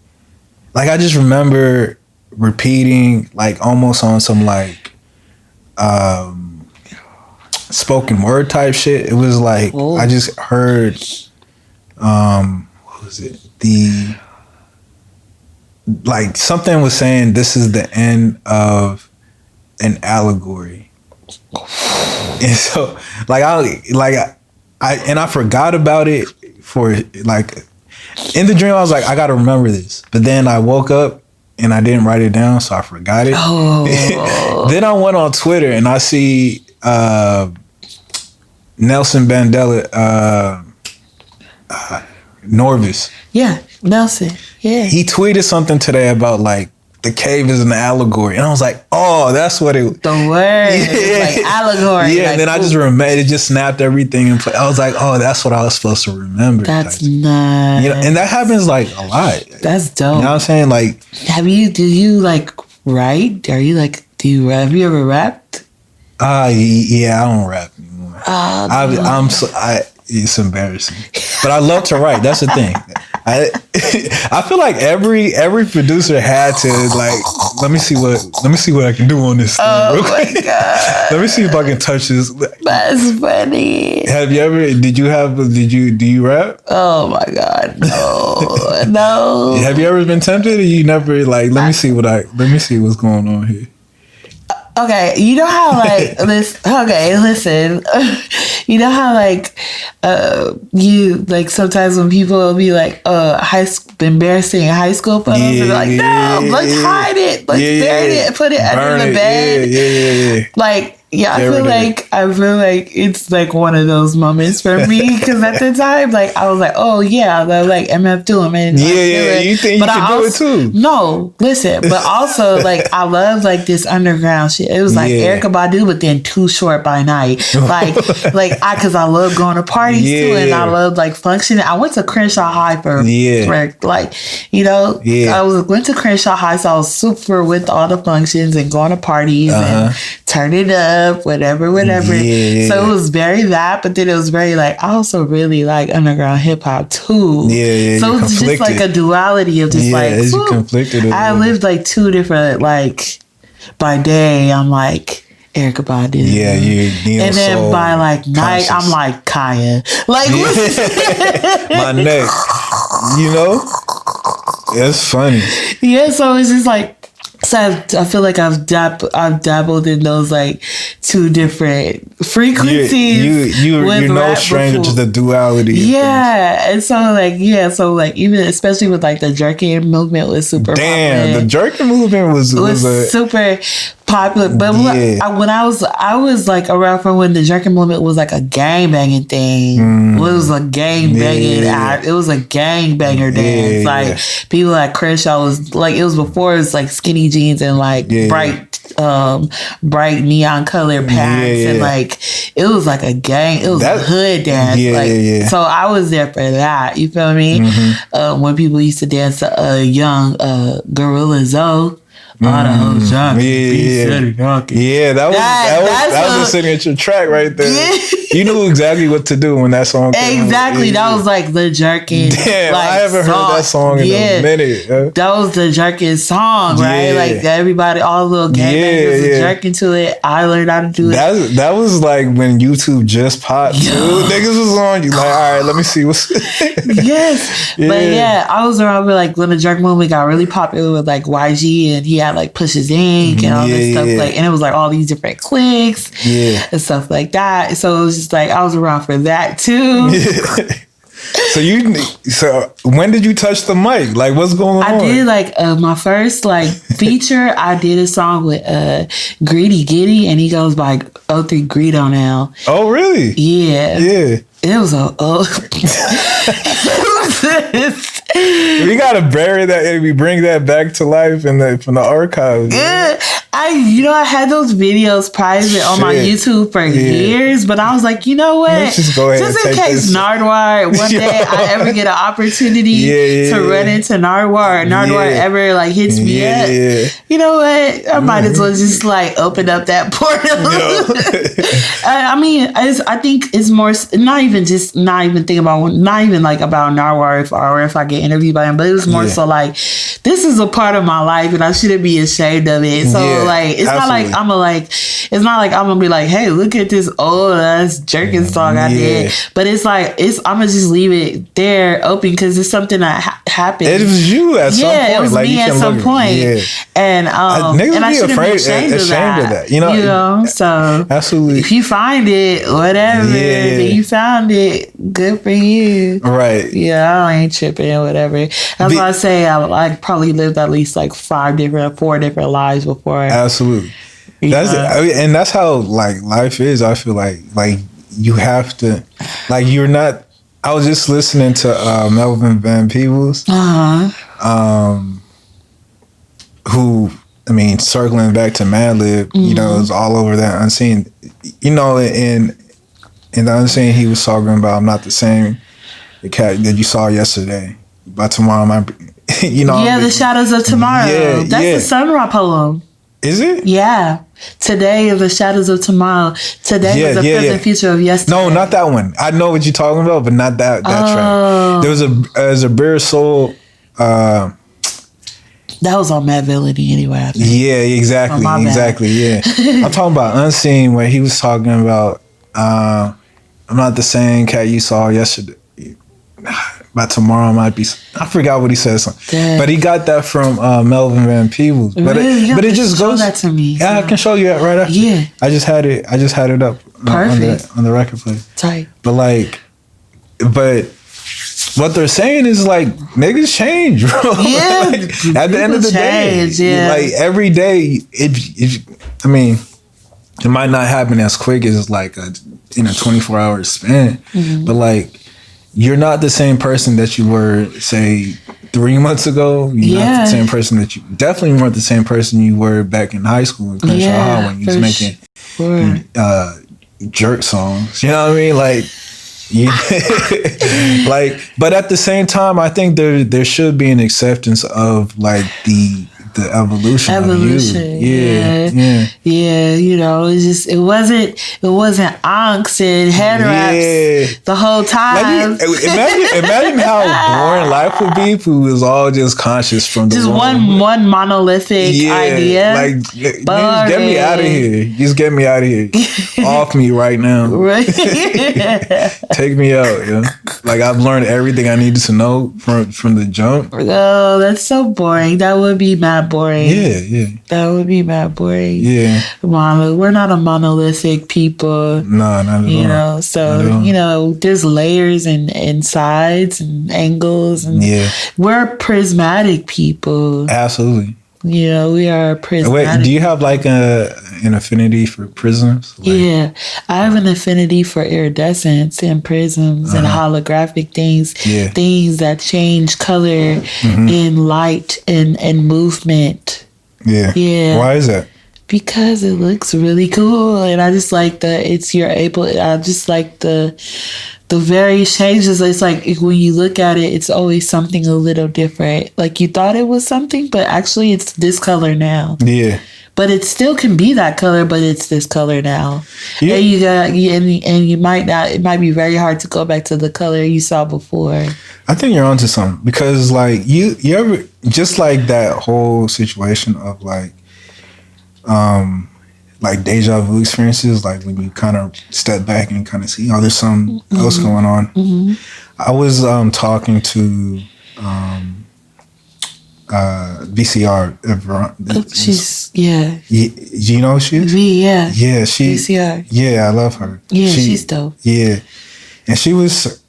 I just remember repeating like almost on some like spoken word type shit. It was like I just heard what was it? Like something was saying this is the end of an allegory. And so I forgot about it for like in the dream. I was like, I gotta remember this, but then I woke up and I didn't write it down, so I forgot it. Then I went on Twitter and I see Nelson Mandela Norvis. Yeah, Nelson. Yeah, he tweeted something today about like the cave is an allegory, and I was like, "Oh, that's what it." The word, like allegory. Yeah, like, and then I just remembered. It just snapped everything, and I was like, "Oh, that's what I was supposed to remember." That's nice. You know, and that happens like a lot. That's dope. You know what I'm saying? Like, do you like write? Have you ever rapped? Yeah, I don't rap anymore. It's embarrassing, but I love to write. That's the thing. I feel like every producer had to like let me see what I can do on this thing. Oh my god! Let me see if I can touch this. That's funny. Have you ever? Do you rap? Oh my god! No, no. Have you ever been tempted? Or you never like? Let me see what's going on here. Okay, you know how like this. Okay, listen. You know how like you like sometimes when people will be like embarrassing high school photos and they're like, no, let's hide it, let's bury it, put it under the bed. Yeah. Like. Yeah, I feel like it's like one of those moments for me because at the time, like I was like, oh yeah, like MF Doom, and you think but you can do it too? No, listen, but also like I love like this underground shit. It was like Erykah Badu, but then Too Short by Night, because I love going to parties too, and I love like functioning. I went to Crenshaw High for like I went to Crenshaw High, so I was super with all the functions and going to parties and turn it up. Whatever. So it was very that, but then it was very like I also really like underground hip hop too. So it's just like a duality of just like conflicted. I lived like two different like by day I'm like Erykah Badu. Yeah, you and then by like night I'm like Kaya. Like my neck. You know? It's funny. Yeah, so it's just like so I feel like I've dabbled in those like two different frequencies. You're no stranger to the duality. Yeah, and so like even especially with like the jerking movement was super. Damn, the jerking movement was super popular. But when I was like around from when the jerking movement was like a gang banging thing. It was a gang banging. It was a gang banger dance. Like people like Crenshaw was like it was before it was like skinny jeans and like bright neon colored pants and like it was like a gang. It was a hood dance. So I was there for that. You feel me? When people used to dance to young Gorilla Zoe. All the hoes jumping. That was a signature track right there. You knew exactly what to do when that song came Exactly. That was like the jerking. Damn, like, I haven't heard that song in a minute. That was the jerking song, right? Like everybody, all the little gangbangers was jerking to it. I learned how to do it. That was like when YouTube just popped. Niggas was on you like, all right, let me see what's. Yes. But I was around with like when the jerk movement got really popular with like YG and he had like Push's Ink and all this stuff like, and it was like all these different cliques and stuff like that. So it was just like I was around for that too. So when did you touch the mic? Like what's going on? I did like my first like feature. I did a song with Greedy Giddy, and he goes by 03 Greedo now. Oh really? Yeah. It was We gotta bury that and we bring that back to life from the archives. Yeah. I had those videos private on my YouTube for years, but I was like, you know what? Let's just go ahead just in case Nardwuar, one day I ever get an opportunity to run into Nardwuar, or Nardwuar ever like hits me up, you know what? I might as well just like open up that portal. I mean, I think it's more, not even thinking about, not even like about Nardwuar or if I get interviewed by him, but it was more so like, this is a part of my life and I shouldn't be ashamed of it. So like, it's not like I'm gonna be like, hey, look at this old ass jerking song I did. But it's like, I'm gonna just leave it there open because it's something that happened. It was you at some point. Yeah, it was like, me at some point. Yeah. And I shouldn't be ashamed of that. You know, so absolutely. If you find it, whatever, then you found it, good for you. Right. Yeah, I ain't tripping or whatever. That's why I say I probably lived at least like 4 different lives before. Absolutely. That's how like life is. I feel like you have to, like, you're not. I was just listening to Melvin Van Peebles, who, I mean, circling back to Madlib, you know, is all over that Unseen. You know, in the Unseen, he was talking about, I'm not the same the cat that you saw yesterday, but tomorrow might be, you know. Yeah, the shadows of tomorrow. Yeah, that's the Sun Ra poem. Is it? Yeah. Today is the shadows of tomorrow. Today is the present future of yesterday. No, not that one. I know what you're talking about, but not that track. There was a Bare Soul. That was on Madlib anyway, I think. Yeah, exactly. Yeah. I'm talking about Unseen, where he was talking about I'm not the same cat you saw yesterday. By tomorrow might be. I forgot what he said. But he got that from Melvin Van Peebles. But it just goes. Show that to me. Yeah, I can show you that right after. Yeah. I just had it up on the record player. Tight. But what they're saying is like, niggas change, bro. Yeah. Like, at the end of the day, like every day, I mean, it might not happen as quick as like a 24-hour span, but like, you're not the same person that you were, say, 3 months ago. You're not the same person that you definitely weren't the same person you were back in high school in Crenshaw High when you was making jerk songs. You know what I mean? Like, like, but at the same time, I think there should be an acceptance of like the evolution of you. Yeah. You know, it wasn't angst and head wraps the whole time. Imagine how boring life would be if we was all just conscious from just one monolithic idea. Like, just get me out of here. Just get me out of here. Off me right now. Right. Take me out. Yeah. Like, I've learned everything I needed to know from the jump. Oh, that's so boring. That would be mad boring. Yeah. That would be mad boring. Yeah. We're not a monolithic people. No, not at all. You know, so, you know, there's layers and sides and angles. And we're prismatic people. Absolutely. You know, we are prismatic. Wait, do you have like an affinity for prisms? Like, yeah, I have an affinity for iridescence and prisms and holographic things. Yeah. Things that change color in light and movement. Yeah. Yeah. Why is that? Because it looks really cool, and I just like I just like the various changes. It's like when you look at it, it's always something a little different. Like you thought it was something, but actually it's this color now. Yeah. But it still can be that color, but it's this color now. Yeah. And you might not. It might be very hard to go back to the color you saw before. I think you're onto something, because like you ever, just like that whole situation of like deja vu experiences, like when you kind of step back and kind of see, there's something else going on. Mm-hmm. I was talking to VCR. She's do you know who she is? Yeah, she VCR. Yeah, I love her. Yeah, she's dope. Yeah, and she was,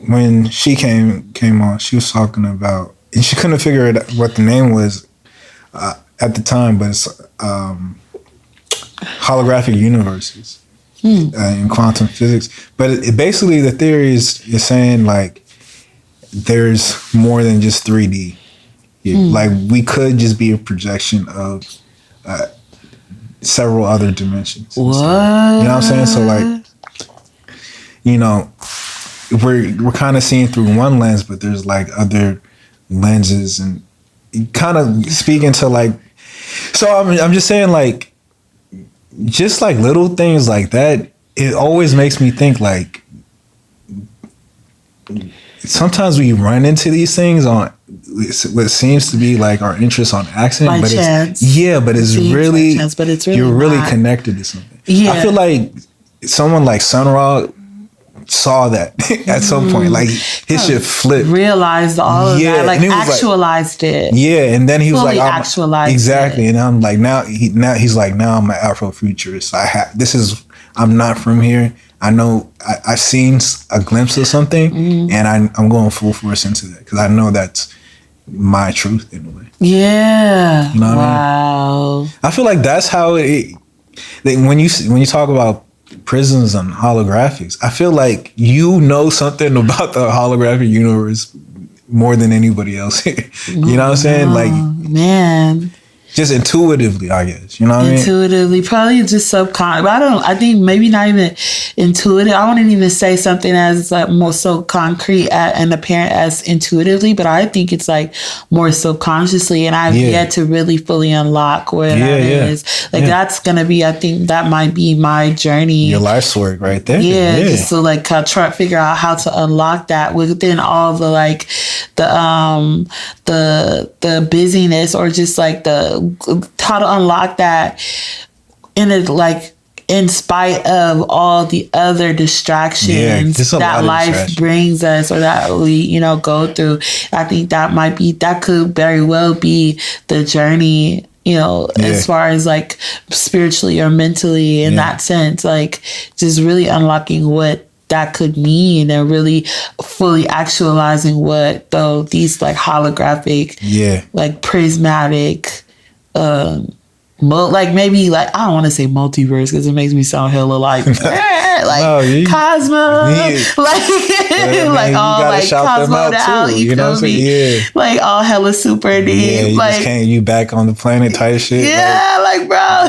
when she came on, she was talking about, and she couldn't figure out what the name was at the time, but it's holographic universes in quantum physics. But it basically, the theory is saying like there's more than just 3D. Like we could just be a projection of several other dimensions. What? You know what I'm saying? So like, you know, we're kind of seeing through one lens, but there's like other lenses, and kind of speaking to like, so I'm just saying like, just like little things like that, it always makes me think like, sometimes we run into these things on what seems to be like our interest on accident, but chance. It's really, you're really connected to something. Yeah. I feel like someone like Sun Ra saw that at some point, like his shit flipped, realized all of that, like actualized it. Yeah, and then he was like, actualized exactly, and I'm like, now he's like, now I'm an Afrofuturist. I'm not from here. I know I've seen a glimpse of something, and I'm going full force into that because I know that's my truth in a way. Yeah. You know what I mean? I feel like that's how when you talk about prisms and holographics, I feel like you know something about the holographic universe more than anybody else here. You know what I'm saying? Like, man. Just intuitively, I guess. You know what I mean? Intuitively, probably just subconscious. But I think maybe not even intuitive. I wouldn't even say something as like more so concrete and apparent as intuitively, but I think it's like more subconsciously, and I've yet to really fully unlock where that is. Like that's going to be, I think that might be my journey. Your life's work right there. Yeah. Just to like try to figure out how to unlock that within all the like the busyness, or just like how to unlock that in it, like in spite of all the other distractions that life brings us, or that we go through. I think that could very well be the journey, as far as like spiritually or mentally in that sense, like just really unlocking what that could mean, and really fully actualizing what these like holographic, like prismatic, like maybe like, I don't want to say multiverse because it makes me sound hella like Cosmo, like all like Cosmo out, you feel me? Like all hella super deep, you like you back on the planet type shit. Like bro,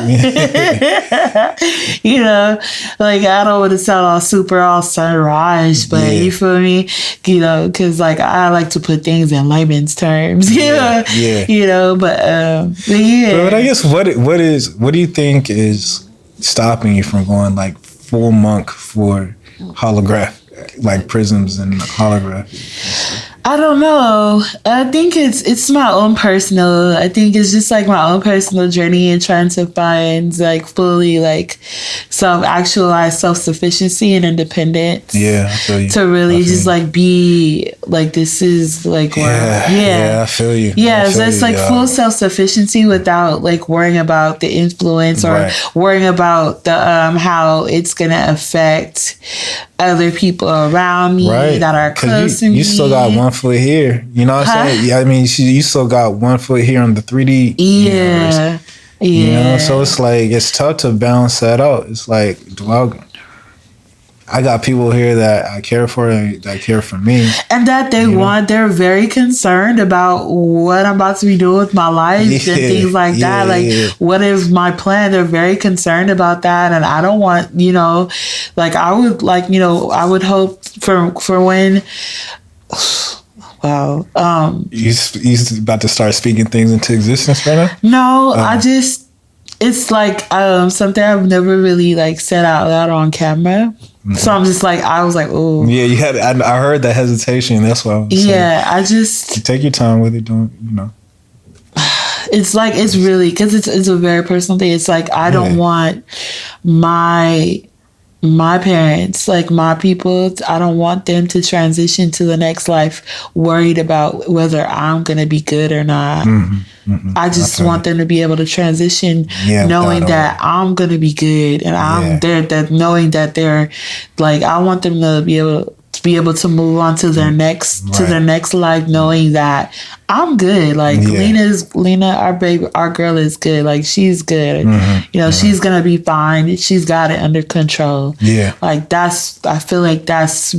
like I don't want to sound all super all sunrise, but you feel me? Because like I like to put things in layman's terms, but But I guess what do you think is stopping you from going like full monk for holograph, like prisms and holograph? I don't know. I think it's my own personal. I think it's just like my own personal journey and trying to find like fully like self-actualized self-sufficiency and independence. Yeah, I feel you. To really just like be like, this is like where I feel you. Yeah, so it's like full self-sufficiency without like worrying about the influence or worrying about the how it's gonna affect other people around me that are close to me. You still got one foot here. You know what I'm saying? Yeah, I mean, you still got one foot here on the 3D universe. Yeah. So it's like, it's tough to balance that out. It's like, I got people here that I care for and that care for me. And that they're very concerned about what I'm about to be doing with my life and things like that. Like, what is my plan? They're very concerned about that. And I don't want, like I would like, I would hope for when, wow. You about to start speaking things into existence right now? No, it's like something I've never really like said out loud on camera. Mm-hmm. So I'm just like, I was like, oh. Yeah, you had. I heard that hesitation. That's why. I just you take your time with it. Don't It's like, it's really, because it's a very personal thing. It's like, I don't want my parents, like my people, I don't want them to transition to the next life worried about whether I'm going to be good or not. Mm-hmm. Mm-hmm. I just want them to be able to transition knowing that I'm going to be good and I'm there, that knowing that they're like, I want them to be able to be able to move on to their next to their next life, knowing that I'm good. Like Lena, our baby, our girl is good. Like she's good. You know, she's gonna be fine. She's got it under control. Yeah. Like I feel like that's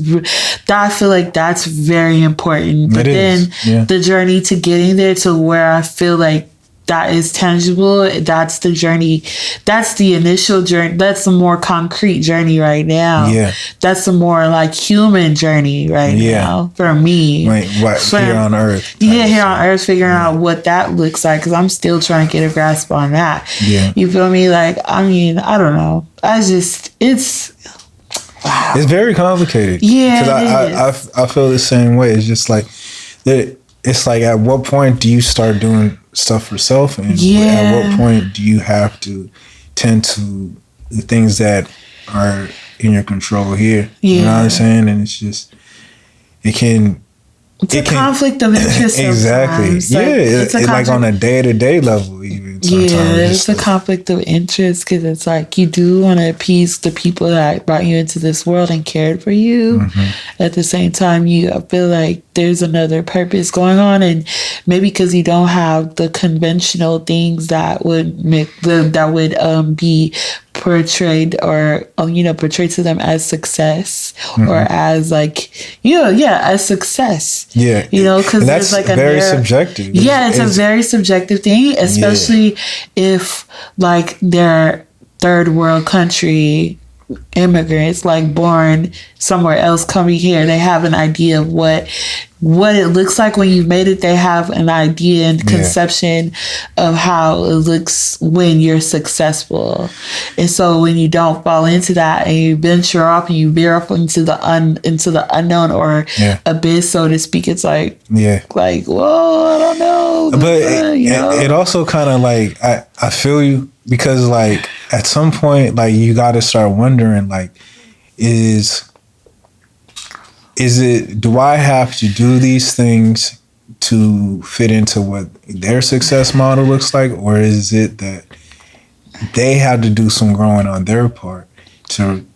very important. But then the journey to getting there to where I feel like that is tangible, that's the journey, that's the initial journey, that's the more concrete journey right now. Yeah. That's the more like human journey right now for me. Here on Earth. Yeah, here on Earth, figuring out what that looks like, because I'm still trying to get a grasp on that. Yeah. You feel me? Like, I mean, I don't know. It's wow. It's very complicated. Yeah. Because I feel the same way. It's just like, it's like, at what point do you start doing stuff for self, and at what point do you have to tend to the things that are in your control here? You know what I'm saying? And it's just, it's a conflict of interest. Exactly. Sometimes. It's like on a day-to-day level even sometimes. It's a conflict of interest, because it's like you do want to appease the people that brought you into this world and cared for you. At the same time, I feel like there's another purpose going on, and maybe because you don't have the conventional things that would be portrayed or portrayed to them as success or as like as success. Because there's like a very subjective. It's a very subjective thing, especially if like they're third world country immigrants, like born somewhere else, coming here. They have an idea of what it looks like when you've made it. They have an idea and conception of how it looks when you're successful. And so when you don't fall into that and you venture off and you veer off into the unknown or abyss, so to speak, it's like whoa, I don't know. But it also kind of like, I feel you, because like at some point, like you got to start wondering, like, do I have to do these things to fit into what their success model looks like? Or is it that they have to do some growing on their part to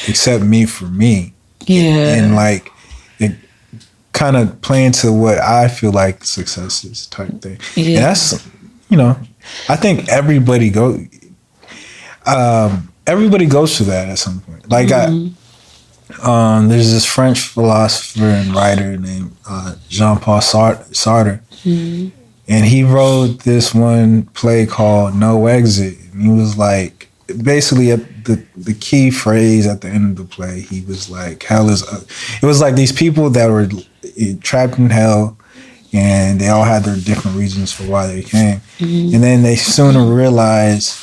accept me for me? Yeah. And like, it kind of play into what I feel like success is type thing. Yeah. And that's, I think everybody goes through that at some point. Like there's this French philosopher and writer named Jean-Paul Sartre, and he wrote this one play called No Exit. And he was like, basically at the key phrase at the end of the play, he was like, hell is it was like these people that were trapped in hell, and they all had their different reasons for why they came. And then they sooner realized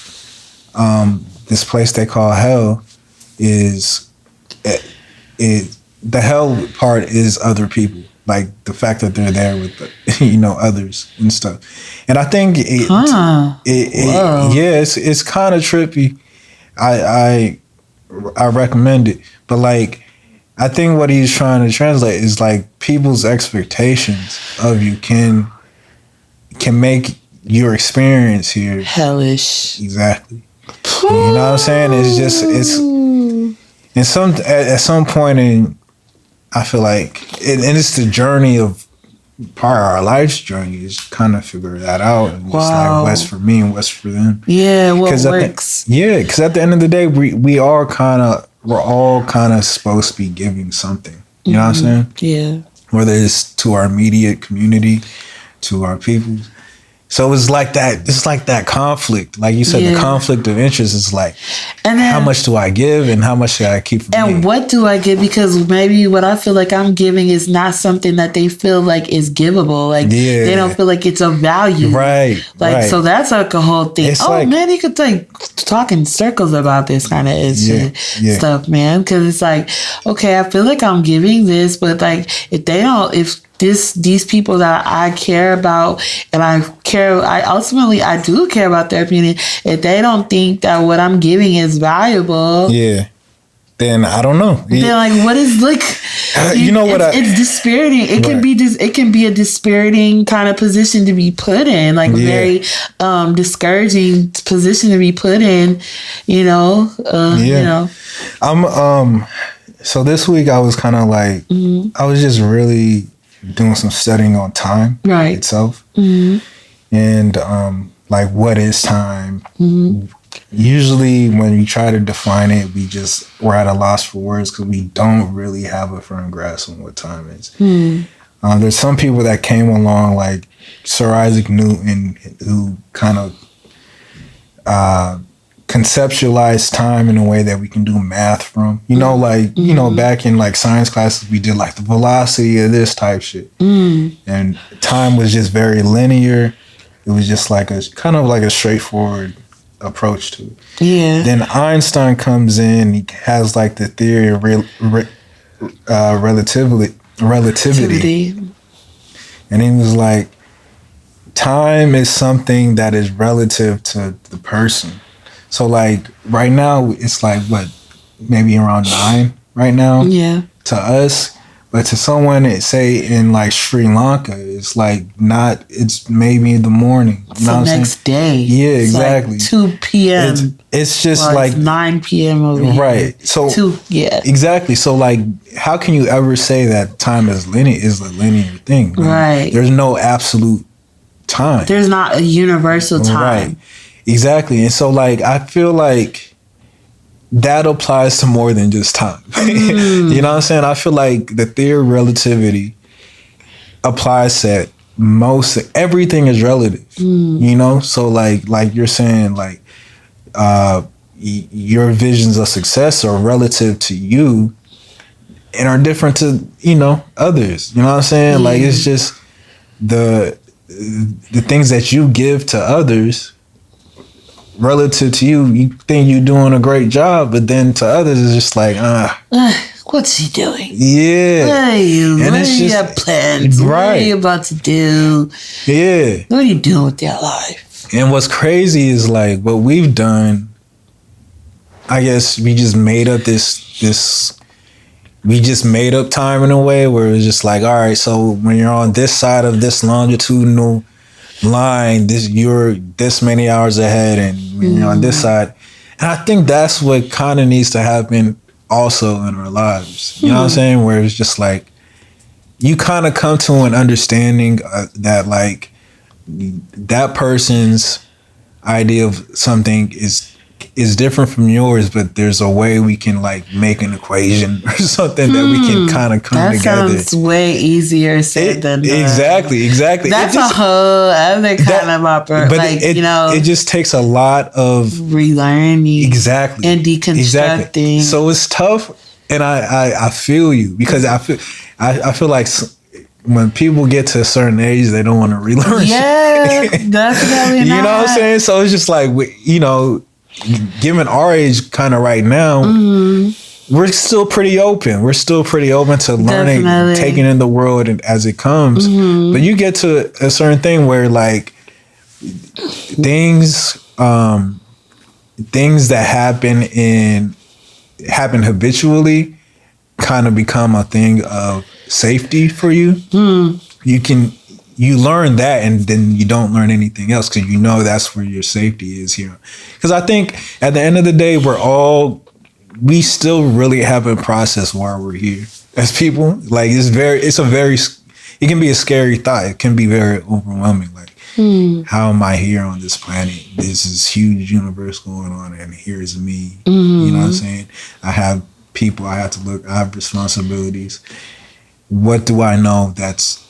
this place they call hell is the hell part is other people, like the fact that they're there with others and stuff. And I think it's kind of trippy. I recommend it, but like, I think what he's trying to translate is like people's expectations of you can make your experience here hellish. Exactly. You know what I'm saying? At some point in, I feel like, and it's the journey of part of our life's journey is kind of figure that out, and just like what's for me and what's for them. Yeah, what works. Because at the end of the day, we're all kind of supposed to be giving something. You know what I'm saying? Yeah. Whether it's to our immediate community, to our people. So it's like that. It's like that conflict, like you said. The conflict of interest is like, and then, how much do I give, and how much should I keep from me? And what do I give? Because maybe what I feel like I'm giving is not something that they feel like is givable. Like they don't feel like it's of value, right? Like so that's like a whole thing. It's man, you could like talk in circles about this kind of stuff, man. Because it's like, okay, I feel like I'm giving this, but like if these people that I care about, and I ultimately do care about their opinion, if they don't think that what I'm giving is valuable, then I don't know. Then like, what is like, it's dispiriting. It can be a dispiriting kind of position to be put in, like very discouraging position to be put in. So this week I was kind of like, I was just really doing some studying on time itself. And like, what is time? Usually when we try to define it, we're at a loss for words because we don't really have a firm grasp on what time is. There's some people that came along, like Sir Isaac Newton, who kind of conceptualized time in a way that we can do math from. You know, like, you know, back in like science classes, we did like the velocity of this type shit. And time was just very linear. It was just like a kind of like a straightforward approach to it. Yeah. Then Einstein comes in, he has like the theory of relativity. And he was like, time is something that is relative to the person. So like right now it's like what, maybe around 9 right now to us, but to someone say in like Sri Lanka it's like not, it's maybe in the morning, you know what I'm next day. Yeah, it's exactly. Like 2 p.m. It's just like 9 p.m. over here. Right. So exactly. So like, how can you ever say that time is a linear thing? Like, there's no absolute time. There's not a universal time. Right. Exactly. And so like, I feel like that applies to more than just time. You know what I'm saying? I feel like the theory of relativity applies to everything is relative, you know? So like you're saying, like, your visions of success are relative to you and are different to, you know, others. You know what I'm saying? Like, it's just the things that you give to others relative to you, you think you're doing a great job, but then to others it's just like, what's he doing? Yeah. What are you plans? What are you about to do? Yeah. What are you doing with your life? And what's crazy is like what we've done, I guess we just made up we just made up time in a way where it's just like, all right, so when you're on this side of this longitudinal line, you're this many hours ahead, and when you're on this side. And I think that's what kind of needs to happen also in our lives. You know what I'm saying? Where it's just like, you kind of come to an understanding that like that person's idea of something is different from yours, but there's a way we can like make an equation or something that we can kind of come together. That sounds way easier said than done. Exactly. That's a whole other kind of operation. Like, you know, it just takes a lot of relearning, and deconstructing. So it's tough, and I feel you, because I feel like when people get to a certain age, they don't want to relearn. Yeah, definitely. You know what I'm saying? So it's just like, you know, given our age kind of right now, we're still pretty open. We're still pretty open to learning, taking in the world as it comes. But you get to a certain thing where like things that happen habitually kind of become a thing of safety for you. You learn that, and then you don't learn anything else because you know that's where your safety is here. Because I think at the end of the day, we still really haven't processed why we're here as people. Like it can be a scary thought. It can be very overwhelming. Like, how am I here on this planet? This is huge universe going on, and here's me. You know what I'm saying? I have people I have to look. I have responsibilities. What do I know that's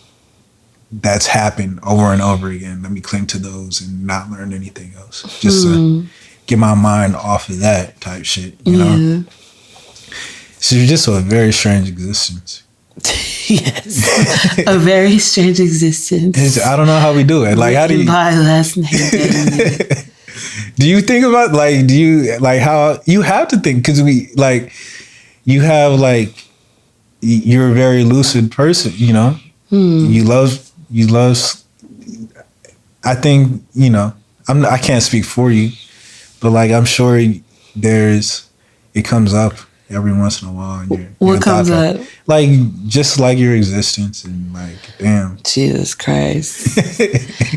happened over and over again? Let me cling to those and not learn anything else. Just to get my mind off of that type shit, you know? So you're just a very strange existence. Yes. A very strange existence. I don't know how we do it. Like, how do you... By last name David. Do you think about, like, how... You have to think, because you have, like... You're a very lucid person, you know? You love... I think, you know, I can't speak for you, but like, I'm sure it comes up every once in a while. What comes up? like just like your existence and like damn. Jesus Christ.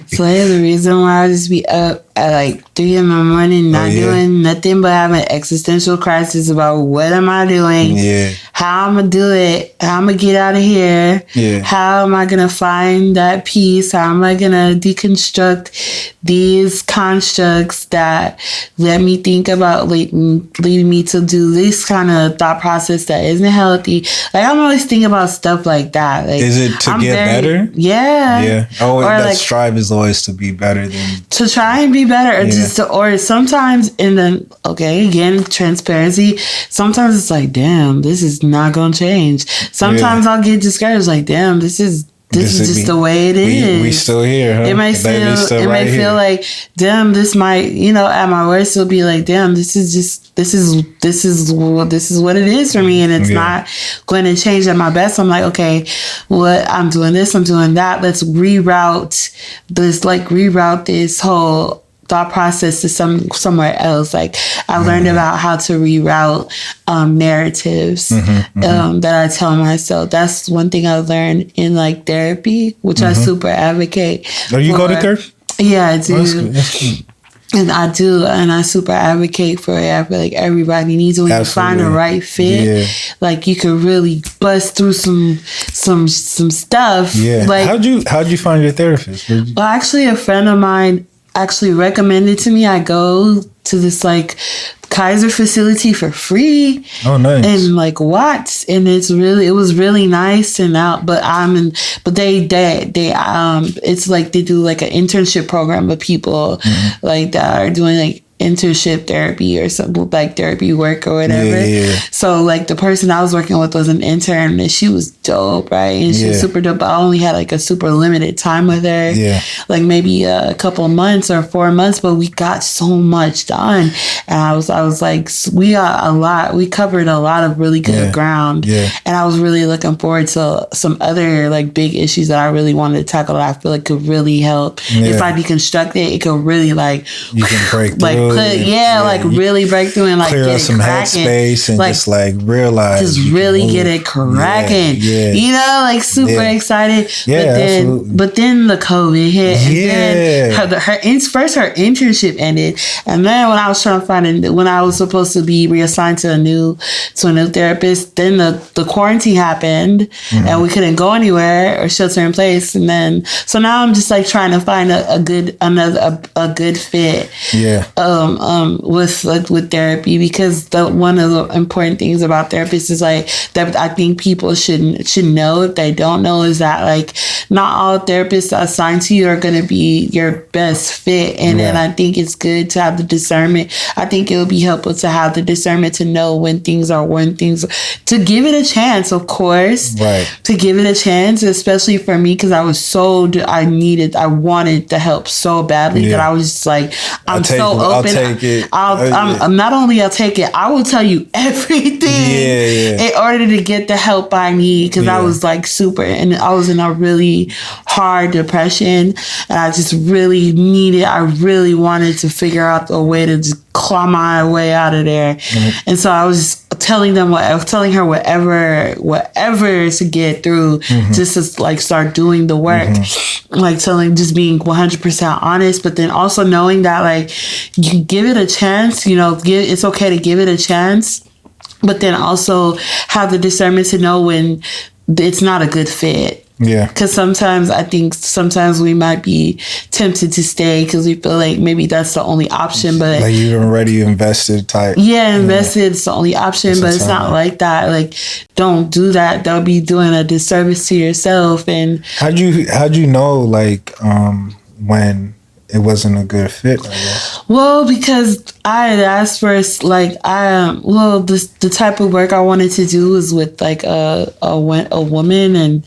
So that's the reason why I just be up at like 3 in the morning, not doing nothing but having existential crisis about what am I doing? Yeah. How I'm gonna do it? How I'm gonna get out of here? Yeah. How am I gonna find that peace? How am I gonna deconstruct these constructs that let me think about leading me to do this kind of thought process that isn't healthy? Like I'm always thinking about stuff like that. Like, is it to get better? Yeah. Yeah. Oh, or that like, strive is always to be better than to try and be better, or just to, or sometimes in the again transparency. Sometimes it's like, damn, this is not gonna change. Sometimes I'll get discouraged, like, damn, this is just the way it is. We still here, huh? It might feel like, damn, this might, at my worst, it'll be like, damn, this is what it is for me, and it's not going to change. At my best, I'm like, okay, what I'm doing this, I'm doing that. Let's reroute this whole thought process to somewhere else. Like I learned about how to reroute narratives that I tell myself. That's one thing I learned in like therapy, which I super advocate. Oh, you go to therapy? Yeah, I do. That's good. And I do, and I super advocate for it. I feel like everybody needs it. When you find the right fit, like you can really bust through some stuff. Yeah. Like, how'd you find your therapist? Well, actually, a friend of mine actually recommended to me. I go to this like Kaiser facility for free. Oh, nice. And like Watts, and it was really nice and out. But they it's like they do like an internship program with people like that are doing like internship therapy or something, like therapy work or whatever. So like the person I was working with was an intern, and she was dope, right? And she was super dope, but I only had like a super limited time with her, like maybe a couple of months or 4 months, but we got so much done. And I was like, we covered a lot of really good ground, and I was really looking forward to some other like big issues that I really wanted to tackle that I feel like could really help. If I deconstruct it could really like, you can break like through. Like really break through and like clear get up some headspace and like, just like realize, just really get it cracking. Like super excited. But then the COVID hit, and then her internship ended, and then when I was trying to when I was supposed to be reassigned to a new therapist, then the quarantine happened, and we couldn't go anywhere or shelter in place, and then so now I'm just like trying to find a good fit. With therapy, because one of the important things about therapists is like that I think people should know, if they don't know, is that like not all therapists assigned to you are going to be your best fit, and I think it's good to have the discernment. I think it would be helpful to have the discernment to know when things to give it a chance, of course, to give it a chance, especially for me, because I wanted the help so badly that I was just like, I'm so open. I'll take it. I'll take it. I will tell you everything in order to get the help I need, because I was like super, and I was in a really hard depression, and I just really wanted to figure out a way to just claw my way out of there. And so I was just telling her whatever to get through, just to like start doing the work, like just being 100% honest, but then also knowing that like you give it a chance, it's okay to give it a chance, but then also have the discernment to know when it's not a good fit. Because sometimes we might be tempted to stay because we feel like maybe that's the only option, but like you've already invested type. It's the only option, but it's not like that. Like, don't do that. They'll be doing a disservice to yourself. And how'd you know like when it wasn't a good fit, I guess? Well, because I had asked first, like the type of work I wanted to do was with like a woman, and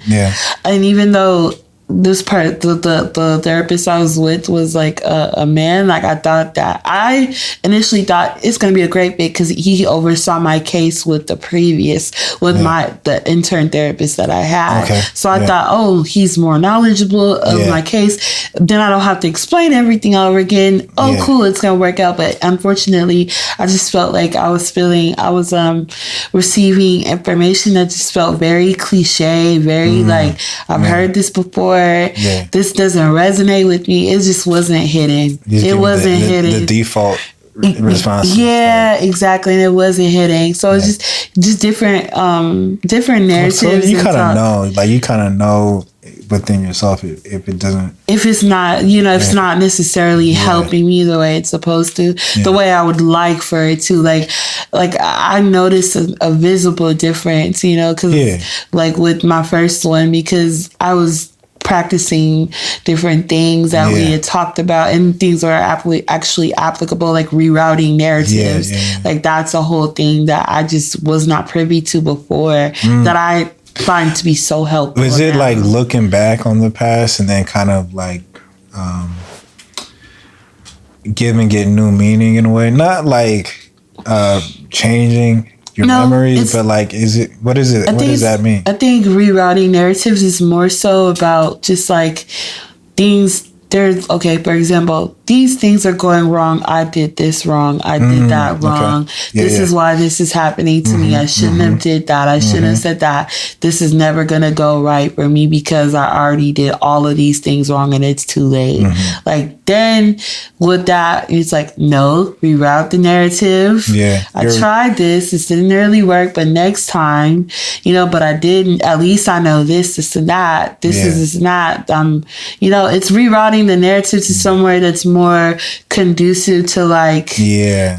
even though this part, the therapist I was with was like a man. Like I initially thought it's gonna be a great fit because he oversaw my case with the intern therapist that I had. Okay. So I thought, oh, he's more knowledgeable of my case. Then I don't have to explain everything over again. Oh, cool, it's gonna work out. But unfortunately, I just felt like I was receiving information that just felt very cliche, very like I've heard this before. This doesn't resonate with me. It just wasn't hitting. It wasn't hitting. The default response. Yeah, exactly. And it wasn't hitting. So it's just different narratives. So you kind of know, like you kind of know within yourself if it doesn't. If it's not, if it's not necessarily helping me the way it's supposed to, the way I would like for it to. Like I noticed a visible difference, because like with my first one, because I was practicing different things that we had talked about, and things were actually applicable, like rerouting narratives. Like that's a whole thing that I just was not privy to before that I find to be so helpful. Is it now. Like looking back on the past and then kind of like giving it new meaning in a way? Not like changing your memories, but like, what is it? What does that mean? I think rerouting narratives is more so about just like things. For example, these things are going wrong. I did this wrong. I did that wrong. Okay. This is why this is happening to me. I shouldn't have did that. I shouldn't have said that. This is never going to go right for me because I already did all of these things wrong and it's too late. Like then with that, it's like, no, reroute the narrative. I tried this. It didn't really work, but next time, but I didn't. At least I know this and that. This is not. It's rerouting the narrative to somewhere that's more conducive to like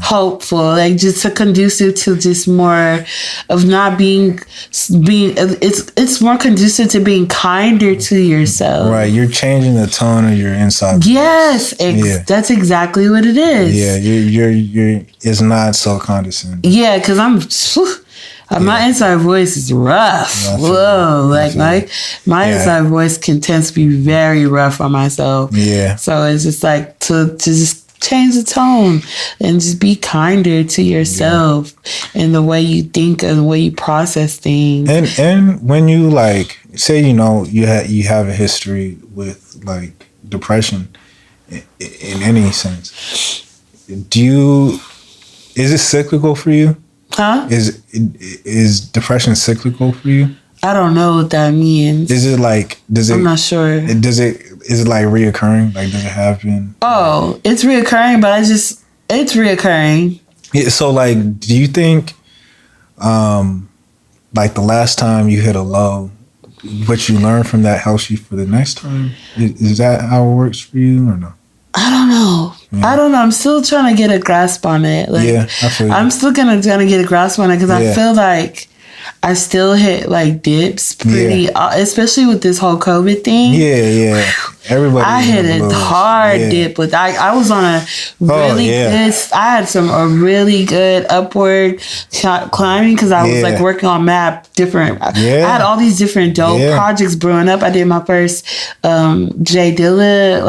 hopeful, like just conducive to just more of not being it's more conducive to being kinder to yourself. Right, you're changing the tone of your inside voice. Yes, that's exactly what it is. You're it's not so condescending. Yeah, because my inside voice is rough. Whoa, like my inside voice tends to be very rough on myself. So it's just like to just change the tone and just be kinder to yourself and the way you think and the way you process things. And when you like say you have a history with like depression in any sense, is it cyclical for you? Huh? Is depression cyclical for you? I don't know what that means. I'm not sure. Is it like reoccurring? Like, does it happen? Oh, it's reoccurring, but it's reoccurring. Yeah. So, like, do you think, like the last time you hit a low, what you learn from that helps you for the next time? Is that how it works for you or no? I don't know. I don't know. I'm still trying to get a grasp on it. Like, I feel you. I'm still gonna get a grasp on it because I feel like I still hit like dips pretty, especially with this whole COVID thing. Yeah. Everybody. I hit a hard dip with. I was on a really good. I had a really good upward climbing because I was like working on different. I had all these different dope projects brewing up. I did my first J Dilla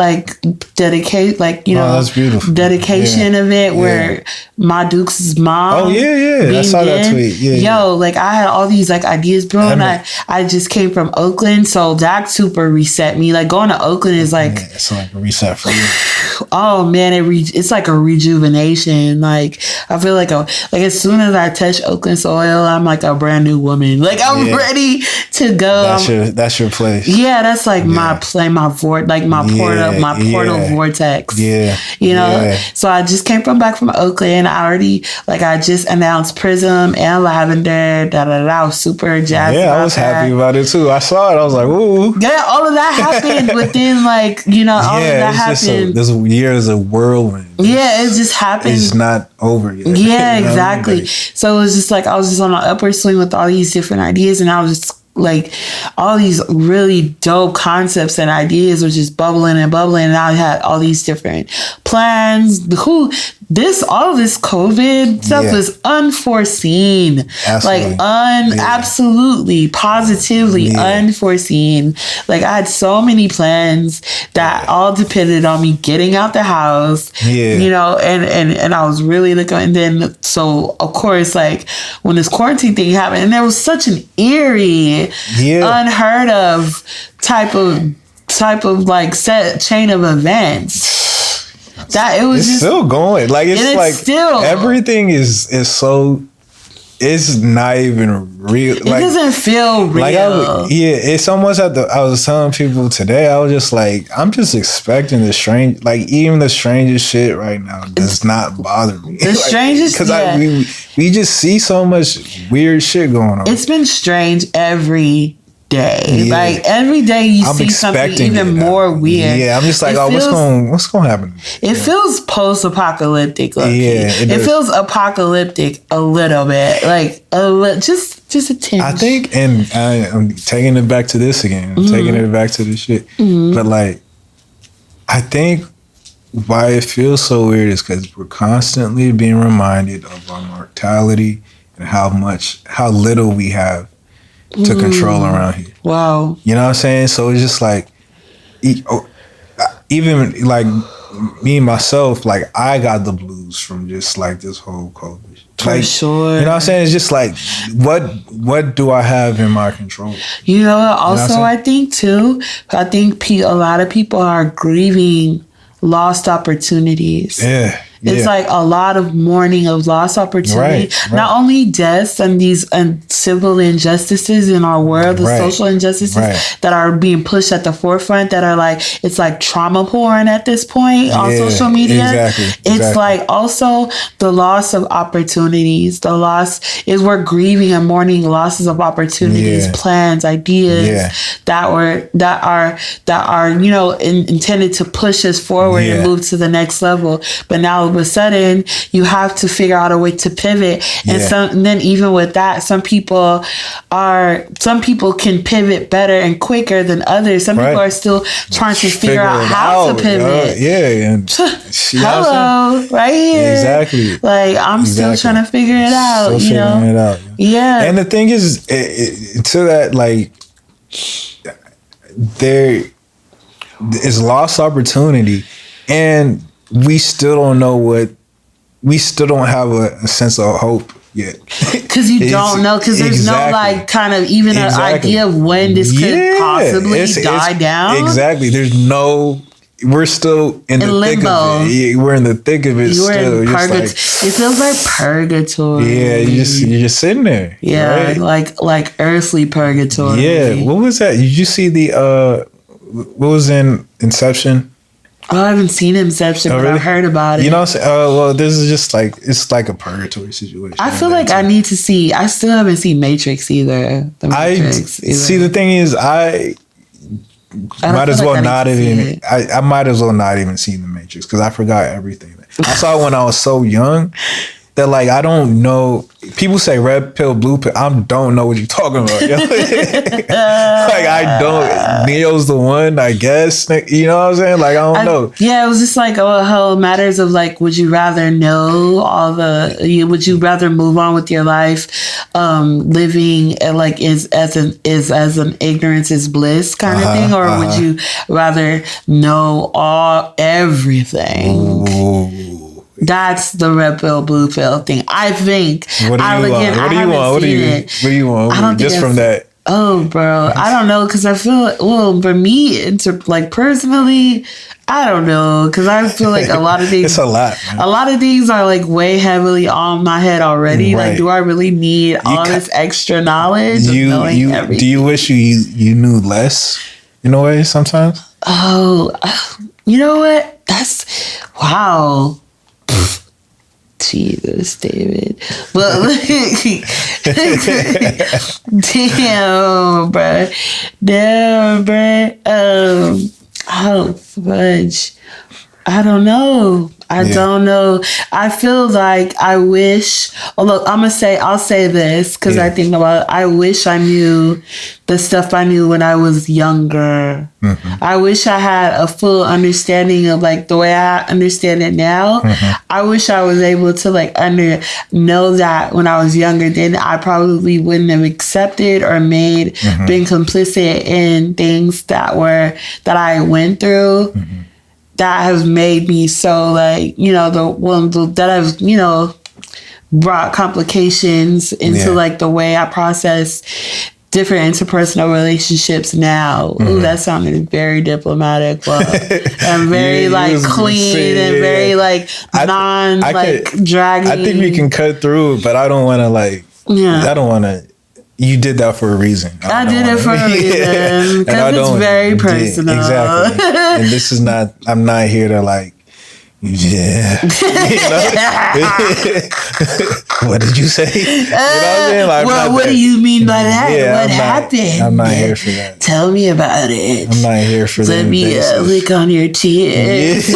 that's beautiful. dedication event where my Duke's mom. Oh I saw that tweet. Like I had all these like ideas brewing. I just came from Oakland, so that super reset me. Like going to Oakland is like it's like a reset for you. Oh man, it's like a rejuvenation. Like I feel like as soon as I touch Oakland soil, I'm like a brand new woman. Like I'm ready to go. That's your place. Yeah, that's like my play, my portal vortex. So I just came back from Oakland. I just announced Prism and Lavender. I was super jazzed. I was happy about it too. I saw it. I was like, ooh. Yeah, all of that happened within all of that happened. This year is a whirlwind. It just happened. It's not over yet. Yeah, exactly. So it was just like I was just on an upward swing with all these different ideas, and I was just like all these really dope concepts and ideas were just bubbling, and I had all these different plans. All this COVID stuff was unforeseen. Absolutely. Absolutely, positively unforeseen. Like, I had so many plans that all depended on me getting out the house. You know, and I was really looking. And then, so of course, like, when this quarantine thing happened, and there was such an eerie, unheard of type of like set chain of events. That it was it's just, still going. Like, it's like still, everything is so, it's not even real. It doesn't feel real. Like, it's almost I was telling people today, I was just like, I'm just expecting even the strangest shit right now does not bother me. The strangest, because we just see so much weird shit going on. It's been strange every day. Like, every day you see something even more weird. I'm just like, what's going to happen? It feels post-apocalyptic. It feels apocalyptic a little bit. Like, just a tinge. I think, and I'm taking it back to this again. I'm taking it back to this shit. But like, I think why it feels so weird is because we're constantly being reminded of our mortality and how little we have to control around here. Wow. You know what I'm saying? So it's just like, even like me myself, like, I got the blues from just like this whole COVID. For sure. You know what I'm saying? It's just like, what do I have in my control? You know, also, I think too, a lot of people are grieving lost opportunities. It's like a lot of mourning of lost opportunity. Right. Not only deaths and these civil injustices in our world, the social injustices that are being pushed at the forefront, that are like, it's like trauma porn at this point on social media. It's like also the loss of opportunities. The loss is, we're grieving and mourning losses of opportunities, plans, ideas that are you know, intended to push us forward and move to the next level. But now all of a sudden you have to figure out a way to pivot. And then even with that, some people can pivot better and quicker than others. Some people are still trying to figure out how to pivot. And hello, right here. Exactly. Like, I'm still trying to figure it out. And the thing is, to that, like, there is lost opportunity, and we still don't have a sense of hope yet. Because you don't know, because there's no like kind of even an idea of when this could possibly die down. Exactly. We're still in the thick of it. We're in the thick of it still. It feels like purgatory. Yeah, you're just sitting there. Yeah, right? like earthly purgatory. Yeah, what was that? Did you see what was in Inception? Oh, I haven't seen Inception, but I've heard about it. You know what I'm saying? Well, this is just like, it's like a purgatory situation. I feel like I need to see. I still haven't seen Matrix either. See, the thing is, I might as well not even. I might as well not even seen the Matrix, because I forgot everything. I saw it when I was so young that, like, I don't know. People say red pill, blue pill. I don't know what you're talking about. Like, I don't. Neo's the one, I guess. You know what I'm saying? Like, I don't know. Yeah, it was just like, how matters of like, would you rather know would you rather move on with your life, living like as an ignorance is bliss kind of thing, or would you rather know everything? Ooh. That's the red pill, blue pill thing. I think. What do you want? What do you want? I don't just from that. Oh, bro, I don't know, because I feel, well, for me, it's like personally, I don't know, because I feel like a lot of things. It's a lot, man. A lot of things are like way heavily on my head already. Right. Like, do I really need all this extra knowledge of knowing everything? Do you wish you knew less in a way sometimes? Oh, you know what? That's wow. Jesus, David. But damn, bro. Oh, fudge. I don't know. I don't know. I feel like I wish. Oh, look, I'll say this because I think about it. I wish I knew the stuff I knew when I was younger. Mm-hmm. I wish I had a full understanding of like the way I understand it now. Mm-hmm. I wish I was able to like know that when I was younger. Then I probably wouldn't have accepted or been complicit in things that I went through. Mm-hmm. That has made me so like, that has, brought complications into like the way I process different interpersonal relationships now. Mm-hmm. Ooh, that sounded very diplomatic. Well, and very clean and very dragging. I think we can cut through, but I don't want to I don't want to. You did that for a reason. I did it for a reason because it's very personal. Exactly. And this is not. I'm not here to what did you say? You know what I mean? What do you mean by that? What happened? I'm not here for that. Tell me about it. I'm not here for that. Let me lick on your tears.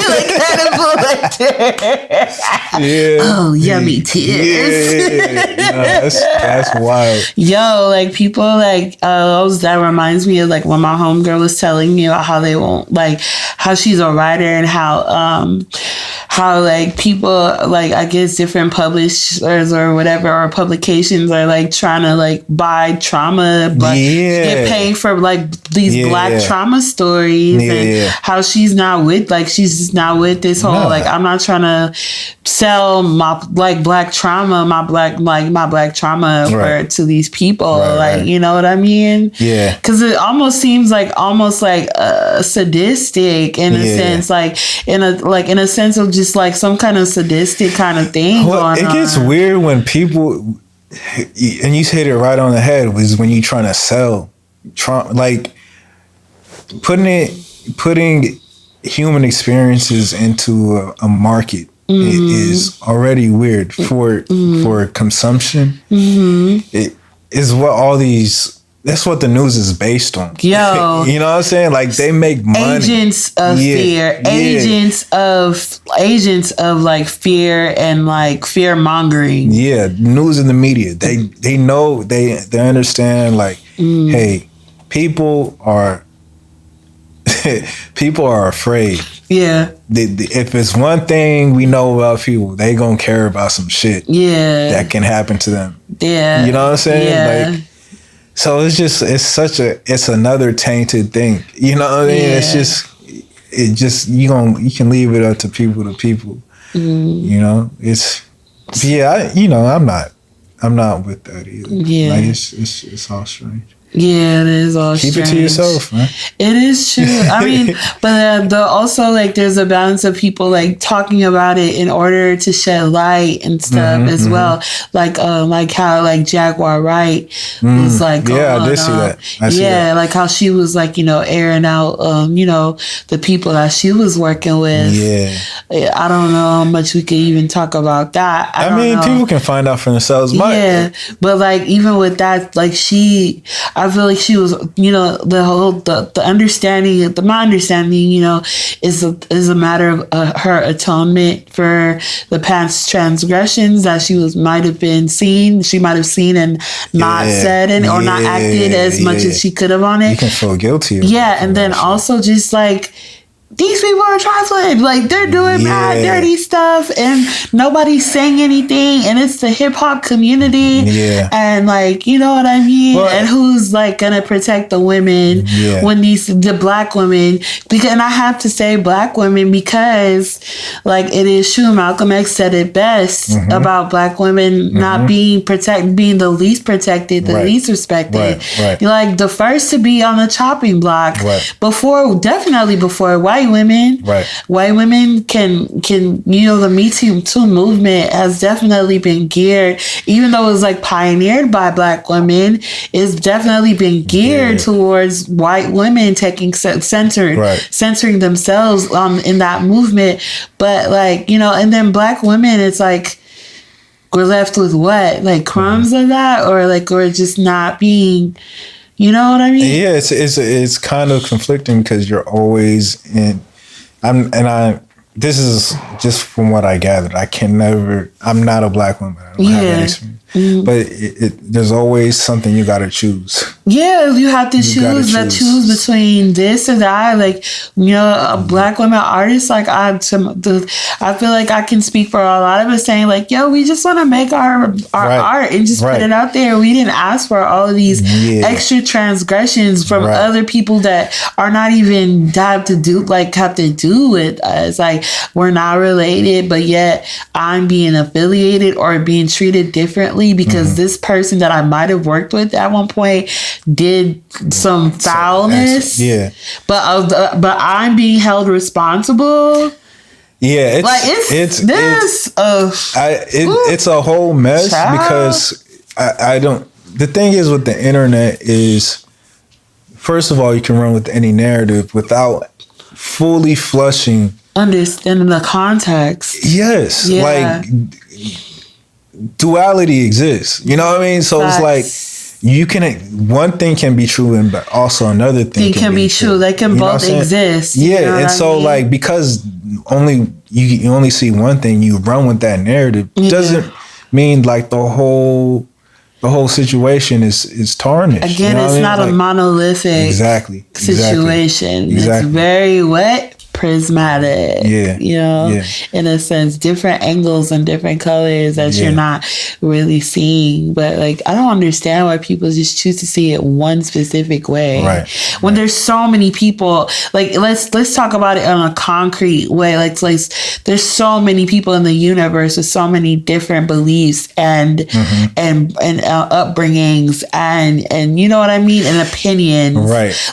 Oh, yummy tears. That's wild. Yo, people that reminds me of when my homegirl was telling me about how they won't how she's a writer and how people I guess different publishers or whatever or publications are trying to buy trauma but get paid for these black trauma stories and how she's not with she's not with this whole I'm not trying to sell my black trauma my black trauma to these people you know what I mean? Yeah, because it almost seems sadistic in a sense in a sense of just some kind of sadistic kind of thing going it gets on. Weird when people, and you hit it right on the head, was when you're trying to sell trauma, putting human experiences into a market is already weird for consumption. It is what all these. That's what the news is based on. Yo. You know what I'm saying? They make money. Agents of fear. Agents of fear and fear mongering. Yeah. News and the media. They know, they understand hey, people are afraid. Yeah. If it's one thing we know about people, they gonna care about some shit. Yeah. That can happen to them. Yeah. You know what I'm saying? Yeah. So it's another tainted thing. You know what I mean? Yeah. You can leave it up to people. You know? I'm not with that either. Yeah. It's all strange. Yeah, it is all Keep strange. it to yourself, man. It is true. I mean, but also there's a balance of people talking about it in order to shed light and stuff as well. How Jaguar Wright was yeah, I did see that. I see that. How she was airing out the people that she was working with. Yeah, I don't know how much we could even talk about that. I mean, people can find out for themselves. But even with that, I feel like she was, the understanding, my understanding, is a matter of her atonement for the past transgressions that she might have seen and not said or not acted as much as she could have on it. You can feel guilty. And then also just these people are trifling. They're doing bad, dirty stuff, and nobody's saying anything. And it's the hip hop community. Yeah. And you know what I mean? And who's gonna protect the women when the black women? And I have to say black women because it is true. Malcolm X said it best about black women not being being the least protected, the least respected. Right. The first to be on the chopping block before white women. White women can the Me Too movement has definitely been geared, even though it was pioneered by black women, it's definitely been geared towards white women taking censoring themselves in that movement. But and then black women, it's we're left with what? Crumbs of that, or just not being. You know what I mean? Yeah, it's kind of conflicting because you're always in. this is just from what I gathered. I'm not a black woman. I don't have that experience. Mm-hmm. But there's always something you got to choose. Yeah, you have to choose between this or that. Like, a black woman artist, like I feel like I can speak for a lot of us saying like, yo, we just want to make our art and just put it out there. We didn't ask for all of these extra transgressions from other people that are not even have to do with us. Like, we're not related, but yet I'm being affiliated or being treated differently because this person that I might have worked with at one point did some foulness. But I'm being held responsible. Yeah, it's a whole mess because I don't. The thing is with the internet is, first of all, you can run with any narrative without fully flushing, understanding the context. Yes, like duality exists. You know what I mean? So it's like one thing can be true, but also another thing can be true. They can both exist. Yeah, and so like because you only see one thing, you run with that narrative. Doesn't mean like the whole situation is tarnished. Again, it's not a monolithic situation. Exactly. It's very prismatic. In a sense, different angles and different colors that you're not really seeing. But like, I don't understand why people just choose to see it one specific way. When there's so many people, like let's talk about it in a concrete way. Like there's so many people in the universe with so many different beliefs and upbringings and you know what I mean, and opinions.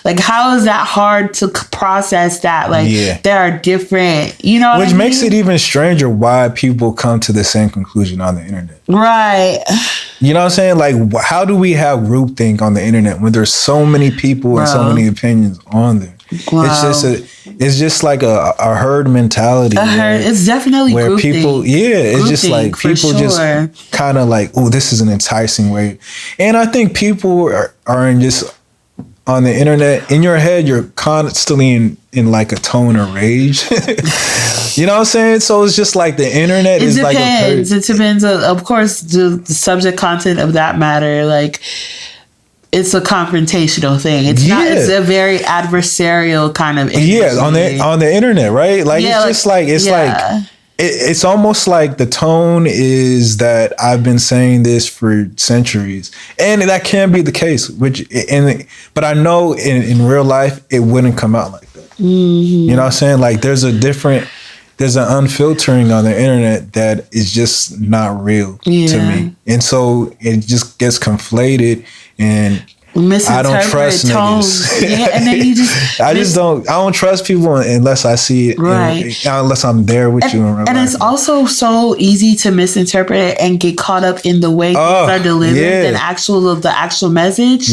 Like, how is that hard to process that? Like, there are different, you know what Which I mean? makes it even stranger why people come to the same conclusion on the internet. You know what I'm saying? Like, how do we have groupthink on the internet when there's so many people and so many opinions on there? It's just like a herd mentality. It's definitely where groupthink. People, it's just like people just kind of like, oh, this is an enticing way. And I think people are in just on the internet, in your head, you're constantly in like a tone of rage. You know what I'm saying? So it's just like the internet is like it depends, of course, the subject content of that matter. Like, it's a confrontational thing. It's not. It's a very adversarial kind of industry. on the internet, right? Like, it's just like it's almost like the tone is that I've been saying this for centuries, and that can be the case. But I know in real life it wouldn't come out like that. You know what I'm saying? Like, there's an unfiltering on the internet that is just not real to me, and so it just gets conflated and. I don't trust niggas. And then you just I don't trust people unless I see it, unless I'm there with you. And it's also so easy to misinterpret it and get caught up in the way things are delivered than the actual message.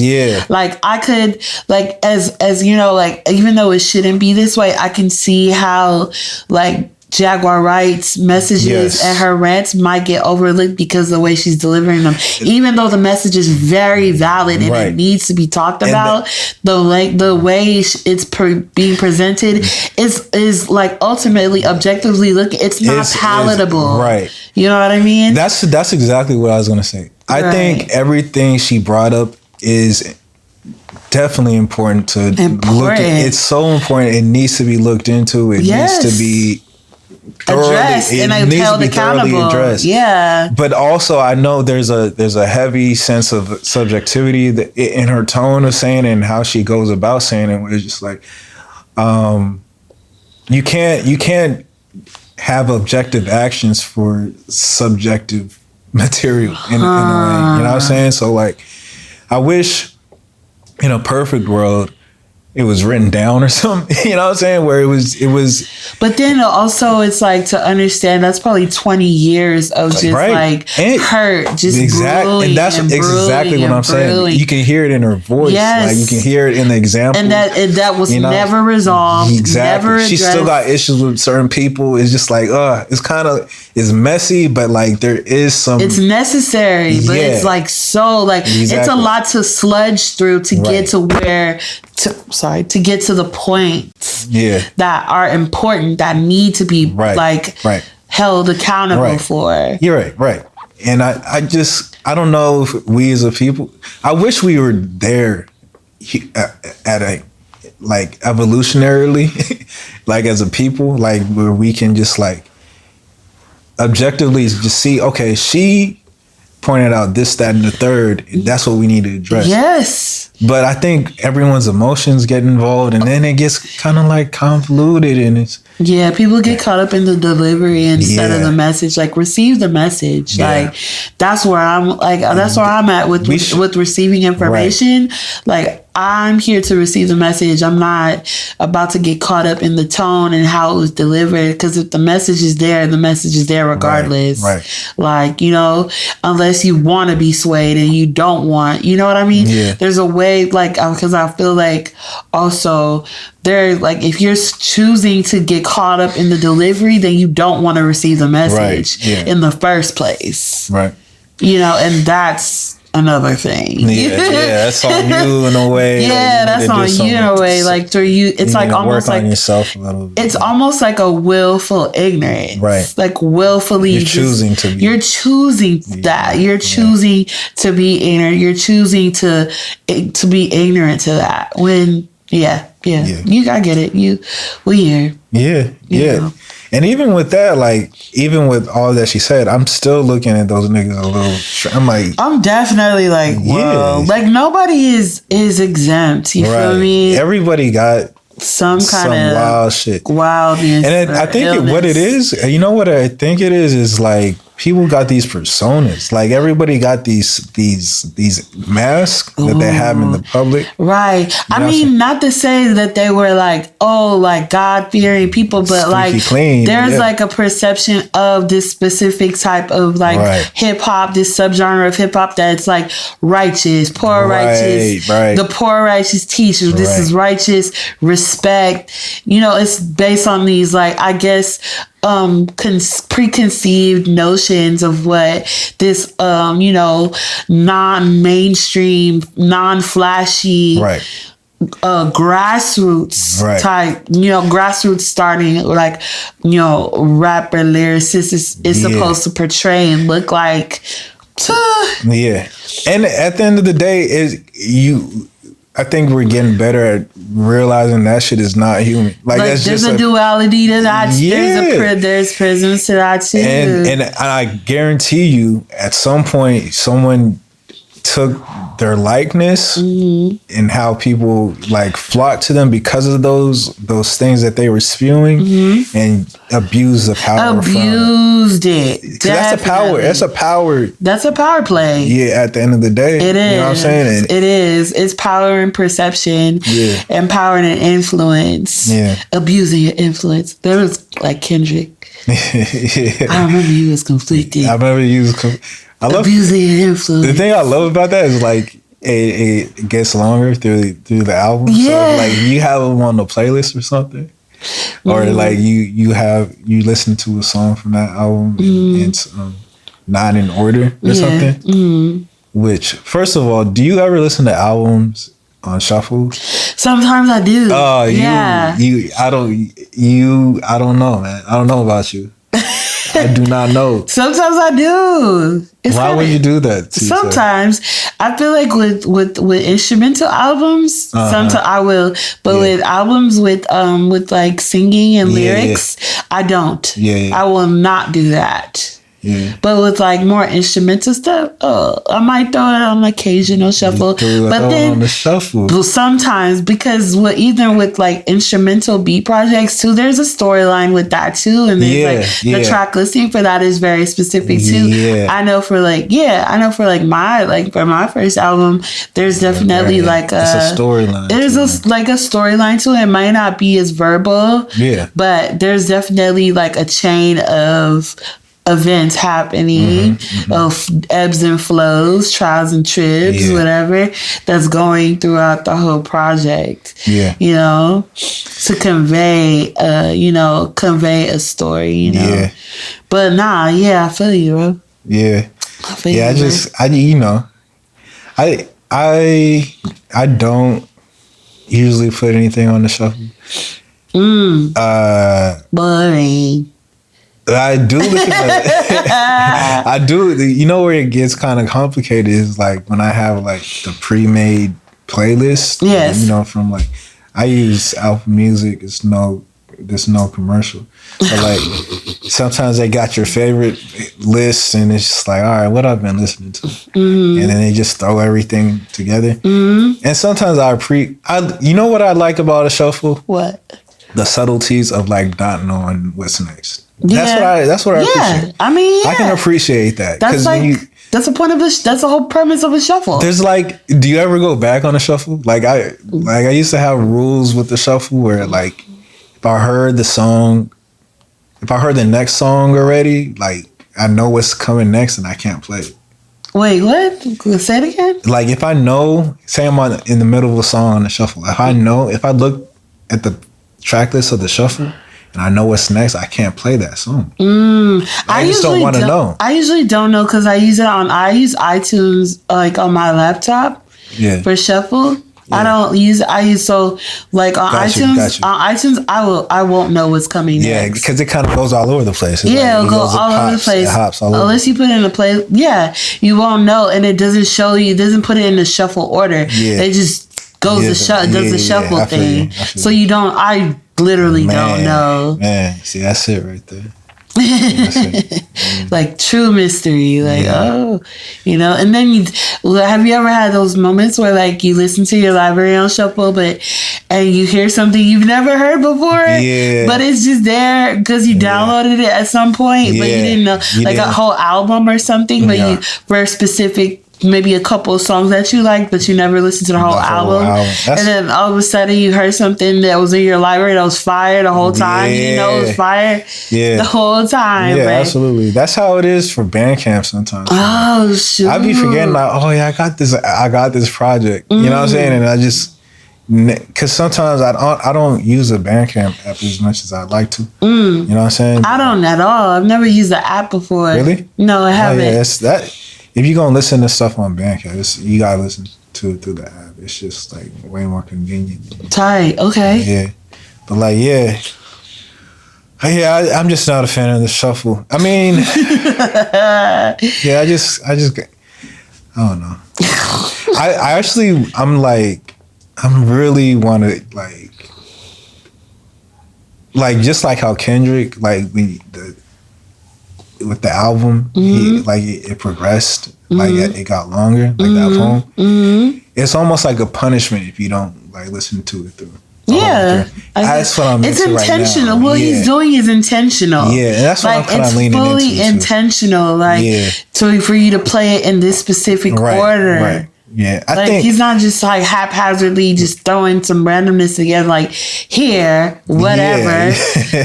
Like, I could, like, as you know, like, even though it shouldn't be this way, I can see how, like, Jaguar Wright's messages and her rants might get overlooked because of the way she's delivering them. Even though the message is very valid and it needs to be talked about, the way it's being presented is like ultimately, objectively looking, it's not palatable. You know what I mean? That's exactly what I was going to say. I think everything she brought up is definitely important to look at. It's so important. It needs to be looked into. It needs to be addressed and held accountable. But also, I know there's a heavy sense of subjectivity in her tone of saying it and how she goes about saying it. Where it's just like, you can't have objective actions for subjective material in a way. You know what I'm saying? So, like, I wish in a perfect world it was written down or something, you know what I'm saying? Where it was. But then also, it's like, to understand that's probably 20 years of just like hurt, just brewing, and that's exactly what I'm saying. You can hear it in her voice, like you can hear it in the example, and that was never resolved. Never she still got issues with certain people. It's just like, it's messy, but like there is some. It's necessary, but it's like so like it's a lot to sludge through to get to where. to get to the points yeah. that are important, that need to be held accountable for. You're right. And I don't know if we as a people, I wish we were there at a, like, evolutionarily, like, as a people, like, where we can just, like, objectively just see, okay, she pointed out this, that, and the third. That's what we need to address. Yes. But I think everyone's emotions get involved, and then it gets kind of, like, convoluted, and it's... Yeah, people get caught up in the delivery instead of the message. Like, receive the message. Yeah. Like, that's where I'm at with receiving information. Right. Like, I'm here to receive the message. I'm not about to get caught up in the tone and how it was delivered. Because if the message is there, the message is there regardless. Right. Like, you know, unless you want to be swayed and you don't want, you know what I mean? Yeah. There's a way, like, because I feel like also there, like, if you're choosing to get caught up in the delivery, then you don't want to receive the message in the first place. Right. You know, and that's another thing. Yeah, that's on you in a way. Yeah, that's on you in a way. Like, through you, it's like almost like yourself a little bit. It's almost like a willful ignorance. Right. Like, willfully, you're choosing to be. You're choosing that. You're choosing to be ignorant. You're choosing to be ignorant to that. When I get it. We here. Yeah. You know? And even with that, like, even with all that she said, I'm still looking at those niggas a little. I'm like, I'm definitely like, whoa. Like, nobody is exempt. You feel me? Everybody got some kind of wild shit, wildness. And I think what it is, you know what I think it is like, people got these personas. Like, everybody got these masks that they have in the public. Right. I mean, not to say that they were like, like, God-fearing people, but like, clean, there's like a perception of this specific type of like hip-hop, this subgenre of hip-hop that's like righteous, poor righteous, the poor righteous teachers. This is righteous respect. You know, it's based on these, like, I guess, preconceived notions of what this non-mainstream, non-flashy grassroots type, grassroots starting, like, rapper lyricist is supposed to portray and look like. And at the end of the day, I think we're getting better at realizing that shit is not human. Like that's there's just a duality to that. There's prisms to that too. And I guarantee you, at some point, someone took their likeness and how people like flocked to them because of those things that they were spewing and abused the power. Abused it. That's a power. That's a power. That's a power play. Yeah. At the end of the day, it is. You know what I'm saying? It is. It's power and perception. Yeah. And power and influence. Yeah. Abusing your influence. There was like Kendrick. I remember you was conflicted. I remember you was. I love abusing your influence. The thing I love about that is like it gets longer through the album. Yeah. So like you have them on the playlist or something, or like you listen to a song from that album and it's not in order or something. Which, first of all, do you ever listen to albums on shuffle? Sometimes I do. Oh, I don't know, man. I don't know about you. I do not know. Sometimes I do. Why would you do that? Sometimes I feel like with instrumental albums, sometimes I will, but with albums with like singing and lyrics, I don't. I will not do that. Yeah. But with like more instrumental stuff, I might throw it on occasional shuffle. But then on the shuffle. Sometimes, because even with like instrumental beat projects too, there's a storyline with that too, and there's the track listing for that is very specific too. Yeah. I know for my first album, there's definitely like it's a storyline. There's a storyline to it. It might not be as verbal. Yeah. But there's definitely like a chain of events happening, of ebbs and flows, trials and trips, whatever, that's going throughout the whole project. Yeah. You know, to convey a story, you know. Yeah. But I feel you, bro. Yeah. I feel you, I don't usually put anything on the shuffle. Boring. I do listen to I do. You know where it gets kind of complicated is like when I have like the pre-made playlist. Yes. You know, from like I use Apple Music. There's no commercial. But like sometimes they got your favorite lists and it's just like, all right, what I've been listening to, and then they just throw everything together. And sometimes you know what I like about a shuffle? What? The subtleties of like not knowing what's next. That's what I appreciate. I mean, I can appreciate that. That's like that's the point of that's the whole premise of a shuffle. There's like, do you ever go back on a shuffle? Like I used to have rules with the shuffle where like if I heard the next song already, like I know what's coming next and I can't play it. Wait, what? Say it again? Like if I know, say I'm in the middle of a song on the shuffle, if I look at the track list of the shuffle and I know what's next, I can't play that song. I just don't want to know. I usually don't know because I use iTunes like on my laptop for shuffle. Yeah. I use so like on iTunes. On iTunes, I won't know what's coming next. Yeah, because it kind of goes all over the place. It'll go all over the place. It hops all over. Unless you put it in a play, you won't know, and it doesn't show you. It doesn't put it in the shuffle order. Yeah. It just goes does the shuffle thing. So you don't. I literally don't know. Man, see, that's it right there. Like true mystery, like and then have you ever had those moments where like you listen to your library on shuffle and you hear something you've never heard before, but it's just there because you downloaded it at some point, but you didn't know a whole album or something, but you for a specific maybe a couple of songs that you like, but you never listened to the whole album. And then all of a sudden you heard something that was in your library that was fire the whole time. You didn't know it was fire the whole time. Yeah, absolutely. That's how it is for Bandcamp sometimes. Oh, shoot. I be forgetting like, oh yeah, I got this project. You know what I'm saying? And I just, because sometimes I don't use a Bandcamp app as much as I'd like to. You know what I'm saying? I don't at all. I've never used the app before. Really? No, I haven't. Yeah, that. If you're going to listen to stuff on Bandcamp, you got to listen to it through the app. It's just like way more convenient. Tight. Okay. Yeah. But like, I'm just not a fan of the shuffle. I mean, I just, I don't know. I'm really want to like just like how Kendrick, like with the album, it progressed, like it got longer, like that poem. It's almost like a punishment if you don't like listen to it through. That's what I'm into. It's intentional. Right now. What he's doing is intentional. Yeah, and that's what I'm kind of leaning into. It's fully intentional, for you to play it in this specific order. Right. Yeah, I think he's not just like haphazardly just throwing some randomness together, like here, whatever.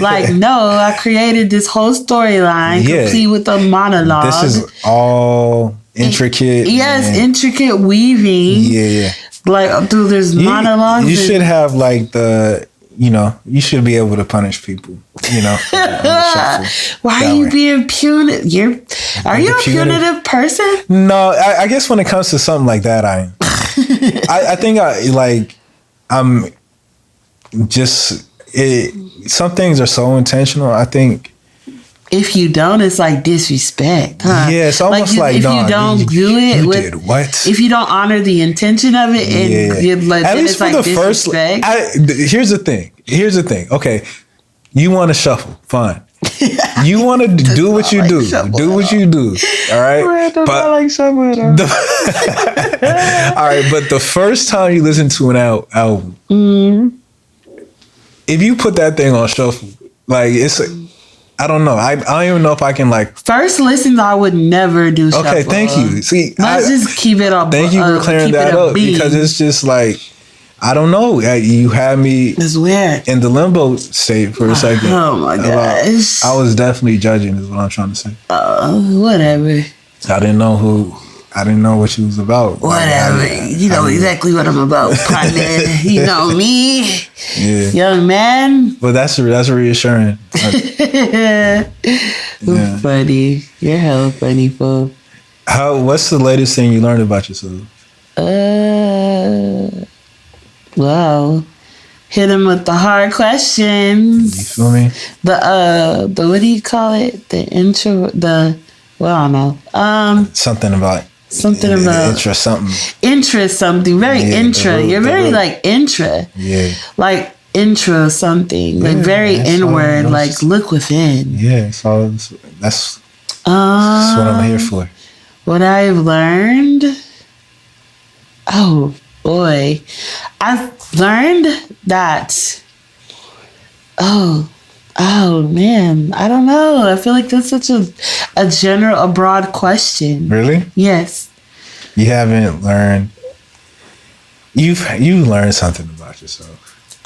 Like, no, I created this whole storyline complete with a monologue. This is all intricate. Intricate weaving. Yeah. Like through this monologue. You should have like you should be able to punish people, Why are you being punitive? Are you a punitive person? No, I guess when it comes to something like that, I am. I think I'm just, some things are so intentional. I think if you don't, it's like disrespect. Huh? Yeah, it's almost like if you don't do it, you did what? If you don't honor the intention of it, and at least for the disrespect. Here's the thing. Okay, you want to shuffle, fine. You want to do what you do. Do what you do. All right. But I like shuffle. All right, but the first time you listen to an album, if you put that thing on shuffle, like I don't know. I don't even know if I can like. First listens, I would never do shuffle. Okay, thank you. See, let's just keep it up. Thank you for clearing that up because it's just like, I don't know. You had me. It's weird. In the limbo state for a second. Oh my gosh. I was definitely judging, is what I'm trying to say. Whatever. I didn't know what she was about. Whatever. You know exactly what I'm about, partner. You know me. Yeah. Young man. But that's reassuring. Funny. You're hella funny, fool. What's the latest thing you learned about yourself? Well, hit him with the hard questions. You feel me? The what do you call it? The intro. I don't know. Something about intra something. Intra something. Very intra. You're very like intra. Yeah. Like intra something. Like very inward. Like look within. Yeah. So that's what I'm here for. What I've learned. Oh boy, I've learned that. Oh man, I don't know. I feel like that's such a broad question. Really? Yes. You haven't learned. You've learned something about yourself.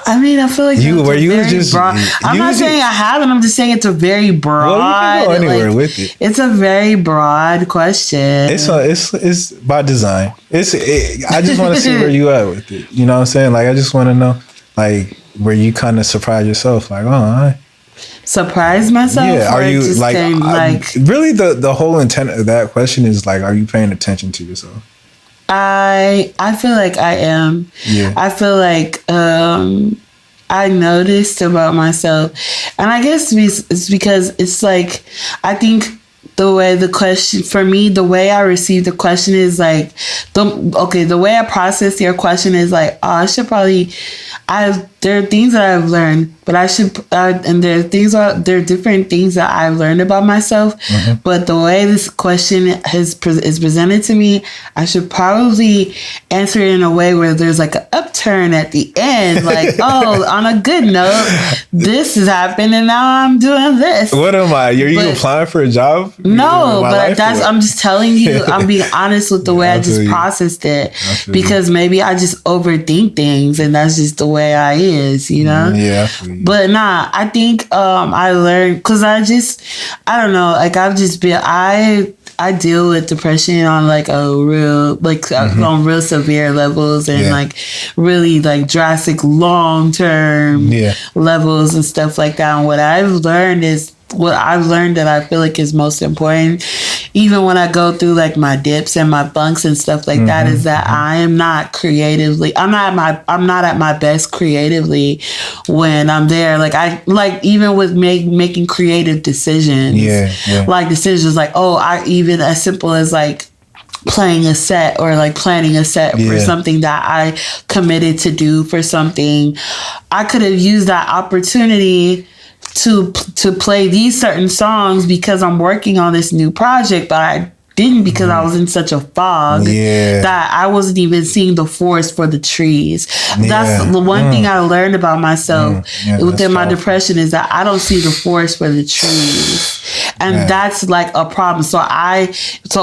I mean, I feel like you were just broad. I'm not saying I haven't. I'm just saying it's a very broad. Well, you can go anywhere with it. It's a very broad question. It's by design. I just want to see where you at with it. You know what I'm saying? Like I just want to know, like where you kind of surprise yourself. Like, I surprise myself. Yeah. Are you like really the whole intent of that question is like, are you paying attention to yourself? I feel like I am. Yeah. I feel like I noticed about myself, and I guess it's because it's like I think the way the question for me, the way I receive the question is like the way I process your question is like, oh, I should probably. There are things that I've learned, but I should, and there are different things that I've learned about myself. Mm-hmm. But the way this question is presented to me, I should probably answer it in a way where there's like an upturn at the end, like, oh, on a good note, this has happened, and now I'm doing this. What am I? Are you applying for a job? No, but I'm just telling you. I'm being honest with the way I just processed it, because maybe I just overthink things, and that's just the way I is, you know? Yeah. But nah, I think I learned, because I don't know, like I've just been, I deal with depression on like a real, like on real severe levels, and like really like drastic long-term levels and stuff like that. And what I've learned that I feel like is most important, even when I go through like my dips and my bunks and stuff like that, is that I am not creatively. I'm not at my best creatively when I'm there. Like even with making creative decisions. Like decisions like, even as simple as like playing a set or like planning a set for something that I committed to do for something. I could have used that opportunity to play these certain songs because I'm working on this new project, but I didn't because I was in such a fog that I wasn't even seeing the forest for the trees. That's the one thing I learned about myself within my depression, is that I don't see the forest for the trees. And that's like a problem. So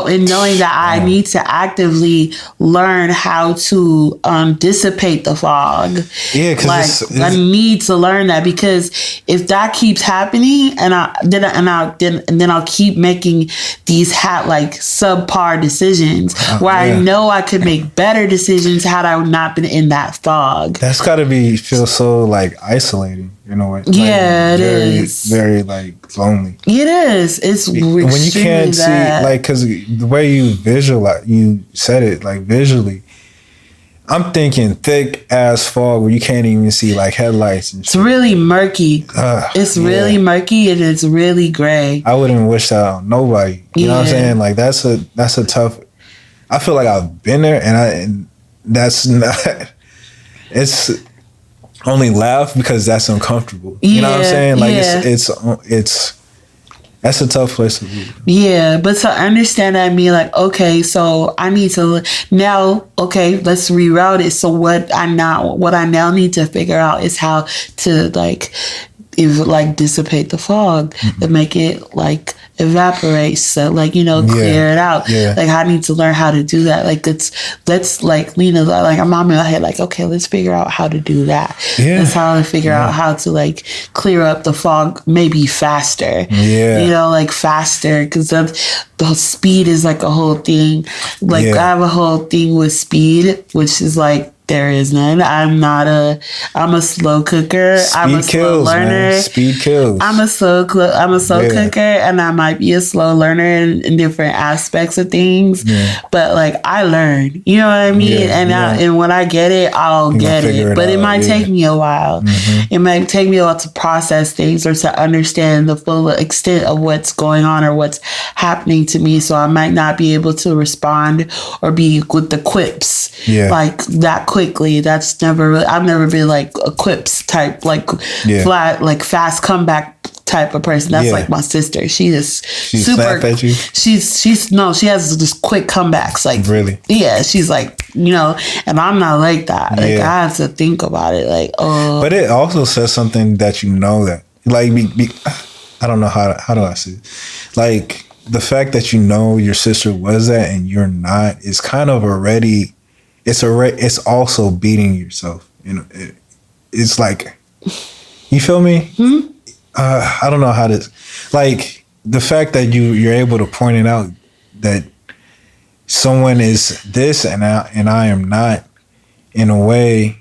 in knowing that I need to actively learn how to dissipate the fog. Yeah, because I need to learn that, because if that keeps happening, and then I'll keep making these subpar decisions where I know I could make better decisions had I not been in that fog. That's gotta feel so like isolating, you know what? Yeah, it is very like lonely. It is. It's when you can't see, like, because the way you visualize, you said it like visually. I'm thinking thick ass fog where you can't even see like headlights and shit. It's really murky. It's really murky, and it's really gray. I wouldn't wish that on nobody. You know what I'm saying? Like that's a tough. I feel like I've been there, and that's not. It's only laugh because that's uncomfortable. You know what I'm saying? Like it's. That's a tough place to be. Yeah, but to understand that, I mean, like, okay, so I need to now. Okay, let's reroute it. So what I now need to figure out is how to dissipate the fog and make it like evaporate. So clear it out. Yeah. Like I need to learn how to do that. Like let's like Lena, like I'm in my head, like, okay, let's figure out how to do that. Yeah. That's how to figure out how to like clear up the fog maybe faster. Yeah. Like faster, because the speed is like a whole thing. Like I have a whole thing with speed, which is like There is none. I'm a slow cooker. I'm a slow learner. Man. Speed kills. I'm a slow cooker, and I might be a slow learner in different aspects of things. Yeah. But like I learn, you know what I mean? Yeah, and when I get it, I'll get it. But it might take me a while. Mm-hmm. It might take me a while to process things or to understand the full extent of what's going on or what's happening to me. So I might not be able to respond or be with the quips like that quickly. That's I've never been like a quips type, like flat, like fast comeback type of person. That's like my sister. She's super. At you? She has just quick comebacks. Like really? Yeah, she's like, you know, and I'm not like that. Like I have to think about it. Like but it also says something that you know that like I don't know how do I say it? Like the fact that you know your sister was that and you're not is kind of already. It's also beating yourself. You know, it's like, you feel me? Hmm? I don't know how to, like the fact that you're able to point it out that someone is this and I am not. In a way,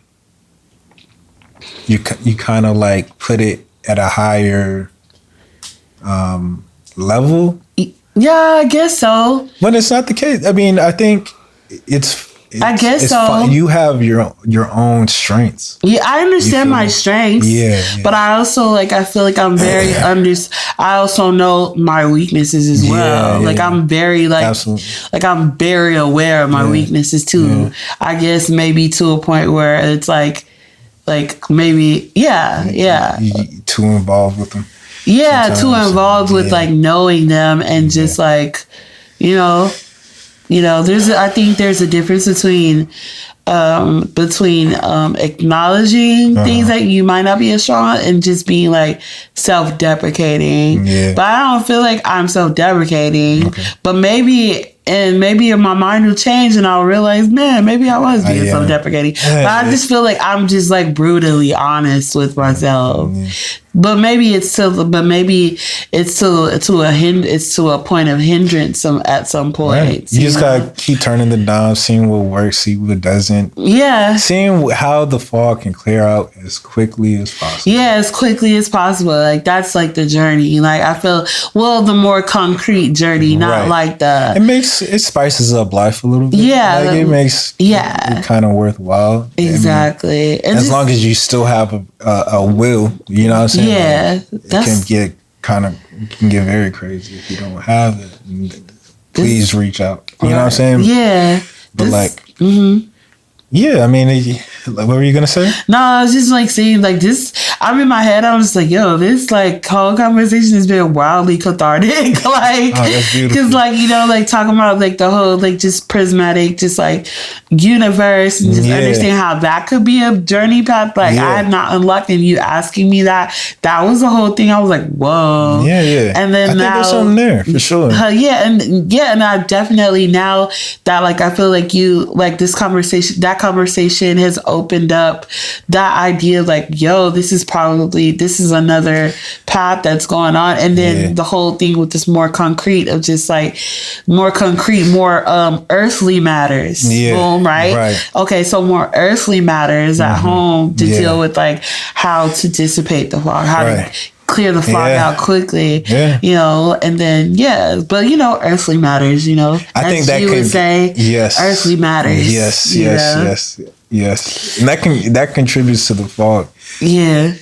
you kind of like put it at a higher level. Yeah, I guess so. But it's not the case. I mean, I think I guess so. Fun. You have your own strengths. Yeah, I understand my strengths. Yeah, but I also I feel like I'm very I also know my weaknesses as well. Yeah, like I'm very absolutely. Like I'm very aware of my weaknesses too. Yeah. I guess maybe to a point where it's like maybe too involved with them. Yeah, too involved with like knowing them and just like I think there's a difference between acknowledging things that you might not be as strong at and just being like self-deprecating. Yeah. But I don't feel like I'm self-deprecating. Okay. But maybe my mind will change and I'll realize, man, maybe I was being self-deprecating. But I just feel like I'm just like brutally honest with myself. But maybe it's to a point of hindrance at some point. Right. You just gotta keep turning the dial, seeing what works, see what doesn't. Yeah. Seeing how the fog can clear out as quickly as possible. Yeah, as quickly as possible. Like that's like the journey. Like I feel the more concrete journey, not like the. It spices up life a little bit. Yeah. Like it makes it kind of worthwhile. Exactly. I mean, as long as you still have a will, you know what I'm saying? Yeah, it can get very crazy if you don't have it. Please reach out. You know what I'm saying? Yeah. But yeah, I mean, what were you gonna say? No, I was just like saying like this. I'm in my head. I was just like, yo, this like whole conversation has been wildly cathartic. Like, because like talking about like the whole like just prismatic, just like universe, and just understand how that could be a journey path. Like I had not unlocked, and you asking me that was the whole thing. I was like, whoa, yeah. And then I think there's something there for sure. And I definitely now that like I feel like you like this conversation has opened up that idea of like, yo, this is another path that's going on. And then the whole thing with this more concrete of just like more earthly matters. Yeah. Boom, right? Okay, so more earthly matters at home to deal with like how to dissipate the fog, how to clear the fog out quickly, and then but earthly matters, I think that would say earthly matters. Yes, and that contributes to the fog. Yeah.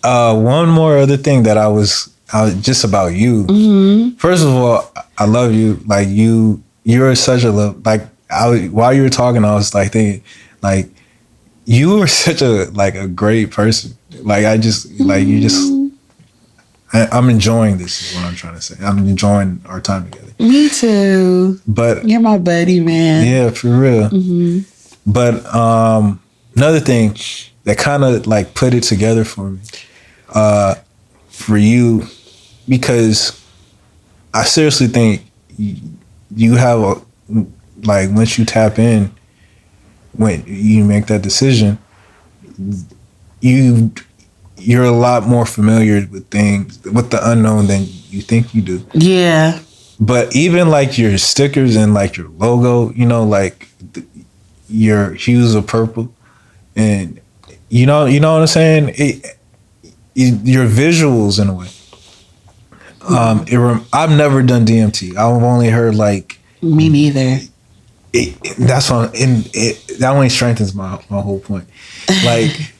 One more other thing that I was just about you. Mm-hmm. First of all, I love you. Like you're such a love. Like while you were talking, I was like thinking, like you were such a great person. Like I just like you just. I'm enjoying this is what I'm trying to say. I'm enjoying our time together. Me too. But you're my buddy, man. Yeah, for real. Mm-hmm. But another thing that kind of like put it together for me, for you, because I seriously think you have once you tap in, when you make that decision, you're a lot more familiar with things, with the unknown than you think you do. Yeah. But even like your stickers and like your logo, like your hues of purple, And you know what I'm saying? Your visuals in a way. I've never done DMT. I've only heard like. Me neither. That only strengthens my whole point. Like,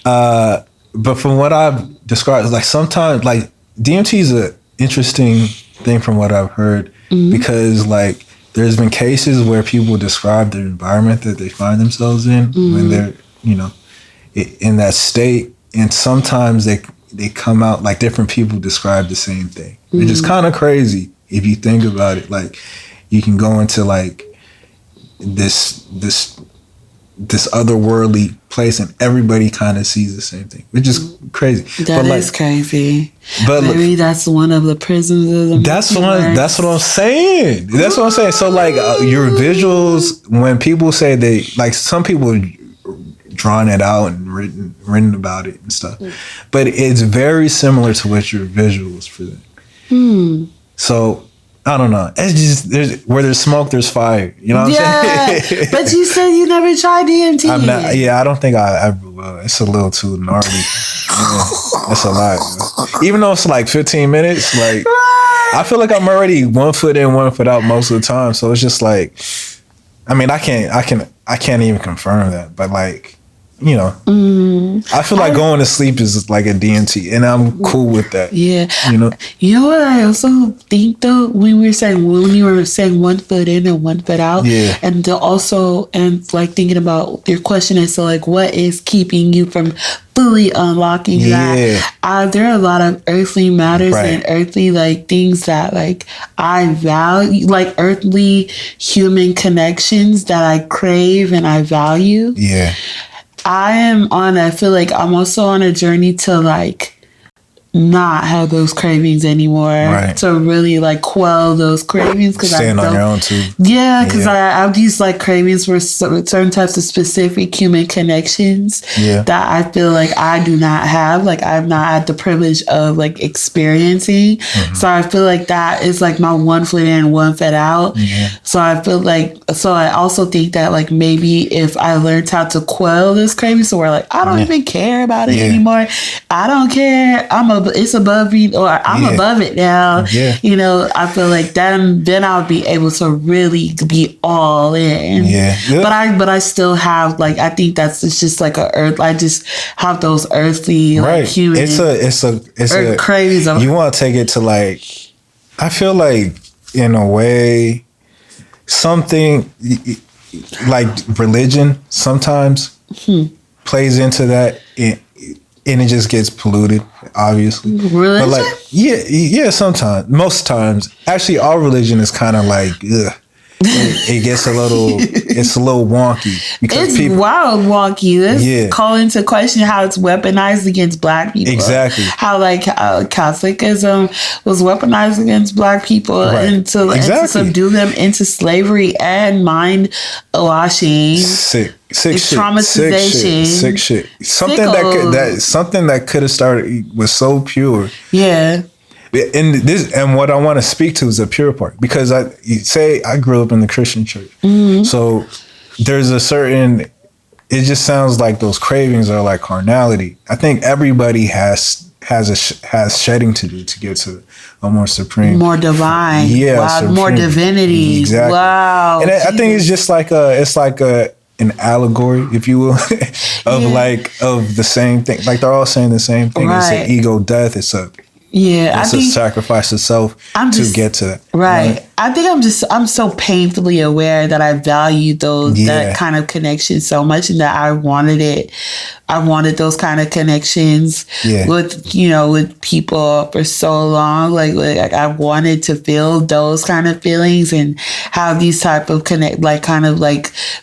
but from what I've described, like sometimes like DMT is an interesting thing from what I've heard, because like there's been cases where people describe the environment that they find themselves in when they're, you know, in that state, and sometimes they come out like different people describe the same thing, which is kind of crazy if you think about it. Like you can go into like this otherworldly place and everybody kind of sees the same thing, which is crazy. That is crazy. But maybe that's one of the prisms of the that's what I'm saying. That's what I'm saying. So like your visuals, when people say they like, some people drawn it out and written about it and stuff, but it's very similar to what your visuals present. So I don't know. It's just where there's smoke, there's fire. You know what I'm saying? But you said you never tried DMT. I don't think I ever will. It's a little too gnarly. That's a lot. Even though it's like 15 minutes, like I feel like I'm already 1 foot in, 1 foot out most of the time. So it's just like, I mean, I can't even confirm that, but like, you know, I feel like going to sleep is like a DMT, and I'm cool with that. Yeah, you know what I also think though, when you were saying 1 foot in and 1 foot out, and like thinking about your question as to like what is keeping you from fully unlocking that. There are a lot of earthly matters and earthly like things that like I value, like earthly human connections that I crave and I value. Yeah. I feel like I'm also on a journey to like not have those cravings anymore, to really like quell those cravings, because stand on your own too. Yeah, because I have these like cravings for certain types of specific human connections that I feel like I do not have, like I've not had the privilege of like experiencing. So I feel like that is like my 1 foot in, 1 foot out. So I feel like, so I also think that like maybe if I learned how to quell this craving, so where like I don't even care about it anymore. I don't care. It's above me, or I'm above it now. You know, I feel like then I'll be able to really be all in. But I still have like, I think it's just like I just have those earthly like human. It's a cravings. You want to take it to like, I feel like in a way something like religion sometimes plays into that. And it just gets polluted, obviously. Religion? But like, yeah, sometimes. Most times. Actually, all religion is kind of like, ugh. It gets it's a little wonky. Because it's wild wonky. Let's call into question how it's weaponized against Black people. Exactly. How like Catholicism was weaponized against Black people and to subdue them into slavery and mind washing. Sick traumatization. Sick shit. Something that could have started was so pure. Yeah. And what I want to speak to is the pure part, because I grew up in the Christian church, so there's a certain. It just sounds like those cravings are like carnality. I think everybody has shedding to do to get to a more supreme, more divine, more divinity. Exactly. Wow. And I think it's just like an allegory, if you will, of the same thing. Like they're all saying the same thing. It's an ego death. It's a sacrifice of self to get to that. Right. You know? I think I'm so painfully aware that I value that kind of connection so much, and that I wanted it. I wanted those kind of connections with people for so long. Like I wanted to feel those kind of feelings and have these type of